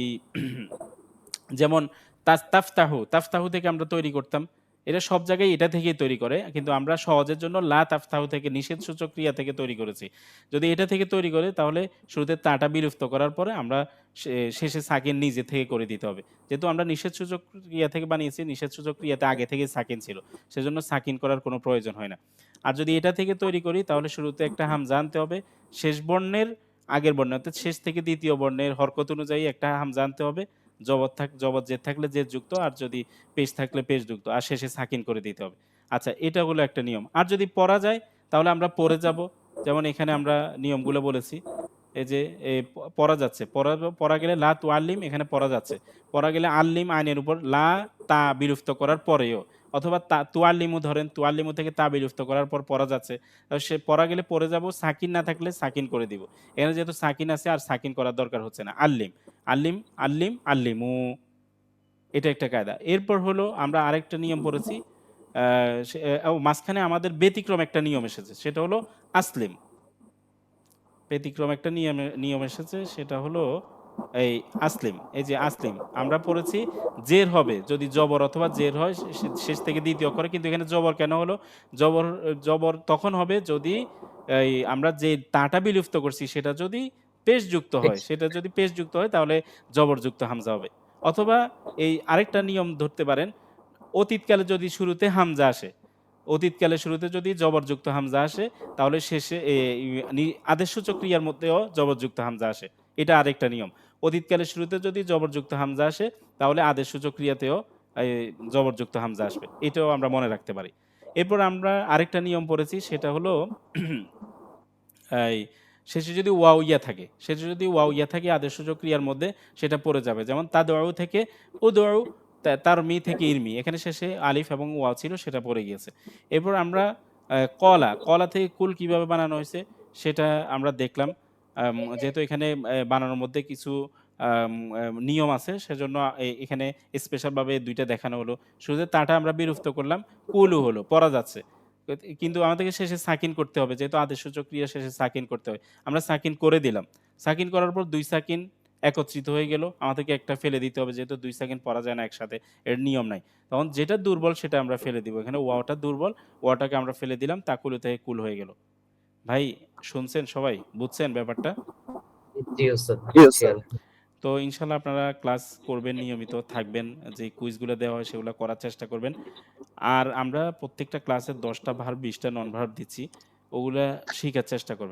যেমন তাফতাহু থেকে আমরা তৈরি করতাম। এটা সব জায়গায় এটা থেকেই তৈরি করে, কিন্তু আমরা সহজের জন্য লা তাফতাহু থেকে নিষেধসূচক ক্রিয়া থেকে তৈরি করেছি। যদি এটা থেকে তৈরি করে তাহলে শুরুতে তাটা বিলুপ্ত করার পরে আমরা শেষে সাকিন নিজে থেকে করে দিতে হবে। যেহেতু আমরা নিষেধসূচক ক্রিয়া থেকে বানিয়েছি, নিষেধসূচক ক্রিয়াতে আগে থেকেই সাকিন ছিল, সেজন্য সাকিন করার কোনো প্রয়োজন হয় না। আর যদি এটা থেকে তৈরি করি তাহলে শুরুতে একটা হামজা আনতে হবে, শেষ বর্ণের আগের বর্ণ অর্থাৎ শেষ থেকে দ্বিতীয় বর্ণের হরকত অনুযায়ী একটা হামজা আনতে হবে। জবর জেদ থাকলে জেদ যুক্ত, আর যদি পেশ থাকলে পেশ যুক্ত, আর শেষে সাকিন করে দিতে হবে। আচ্ছা, এটা হলো একটা নিয়ম। আর যদি পড়া যায় তাহলে আমরা পড়ে যাব। যেমন এখানে আমরা নিয়মগুলো বলেছি। এই যে পড়া যাচ্ছে, পড়া গেলে লা তুআল্লিম, এখানে পড়া যাচ্ছে। পড়া গেলে আল্লিম আইনের উপর লা তা বিলুপ্ত করার পরেও, অথবা তা তুআল্লিমু ধরেন, তুআল্লিমু থেকে তা বিলুপ্ত করার পর পড়া যাচ্ছে, তাহলে সে পড়া গেলে পড়ে যাব, সাকিন না থাকলে সাকিন করে দিব। এখানে যেহেতু সাকিন আছে আর সাকিন করার দরকার হচ্ছে না। আল্লিম আল্লিম আল্লিম আল্লিমু, এটা একটা কায়দা। এরপর হলো আমরা আরেকটা নিয়ম পড়েছি, মাঝখানে আমাদের ব্যতিক্রম একটা নিয়ম এসেছে, সেটা হলো আসলিম। ব্যতিক্রম একটা নিয়ম এসেছে, সেটা হলো এই আসলিম। এই যে আসলিম আমরা পড়েছি, জের হবে যদি জবর অথবা জের হয় শেষ থেকে দ্বিতীয় অক্ষরে, কিন্তু এখানে জবর কেন হলো? জবর জবর তখন হবে যদি আমরা যে তাটা বিলুপ্ত করছি সেটা যদি পেশ যুক্ত হয়, তাহলে জবরযুক্ত হামজা হবে। অথবা এই আরেকটা নিয়ম ধরতে পারেন, অতীতকালে যদি শুরুতে হামজা আসে, অতীতকালে শুরুতে যদি জবরযুক্ত হামজা আসে, তাহলে শেষে আদেশসূচক ক্রিয়ার মধ্যেও জবরযুক্ত হামজা আসে। এটা আরেকটা নিয়ম। অতীতকালের শুরুতে যদি জবরযুক্ত হামজা আসে, তাহলে আদেশসূচক ক্রিয়াতেও এই জবরযুক্ত হামজা আসবে। এটাও আমরা মনে রাখতে পারি। এরপর আমরা আরেকটা নিয়ম পড়েছি, সেটা হলো এই শেষে যদি ওয়াও ইয়া থাকে আদেশসূচক ক্রিয়ার মধ্যে, সেটা পড়ে যাবে। যেমন তাদউ থেকে উদউ, তার মি থেকে ইরমি, এখানে শেষে আলিফ এবং ওয়াও ছিল, সেটা পড়ে গিয়েছে। এরপর আমরা কলা থেকে কুল কিভাবে বানানো হয়েছে সেটা আমরা দেখলাম। যেহেতু এখানে বানানোর মধ্যে কিছু নিয়ম আছে, সেজন্য এখানে স্পেশালভাবে দুইটা দেখানো হলো। শুরুতে তাটা আমরা বিলুপ্ত করলাম, কুলু হলো, পড়া যাচ্ছে, কিন্তু আমাদেরকে শেষে সাকিন করতে হবে, যেহেতু আদেশসূচক ক্রিয়া শেষে সাকিন করতে হয়। আমরা সাকিন করে দিলাম। সাকিন করার পর দুই সাকিন একত্রিত হয়ে গেল, আমাদেরকে একটা ফেলে দিতে হবে, যেহেতু দুই সাকিন পড়া যায় না একসাথে, এর নিয়ম নাই। তখন যেটা দুর্বল সেটা আমরা ফেলে দিব। এখানে ওয়াওটা দুর্বল, ওয়াটাকে আমরা ফেলে দিলাম, তাকুলু থেকে কুল হয়ে গেল। ভাই শুনছেন সবাই? বুঝছেন ব্যাপারটা? জি ওস্তাদ, জি বুঝছি। স্যার। তো ইনশাল্লাহ আপনারা ক্লাস করবেন, নিয়মিত থাকবেন, যে কুইজগুলো দেওয়া হয় সেগুলো করার চেষ্টা করবেন। আর আমরা প্রত্যেকটা ক্লাসে 10টা ভার্ব 20টা নন ভার্ব দিচ্ছি, ওগুলা শিখার চেষ্টা করবেন।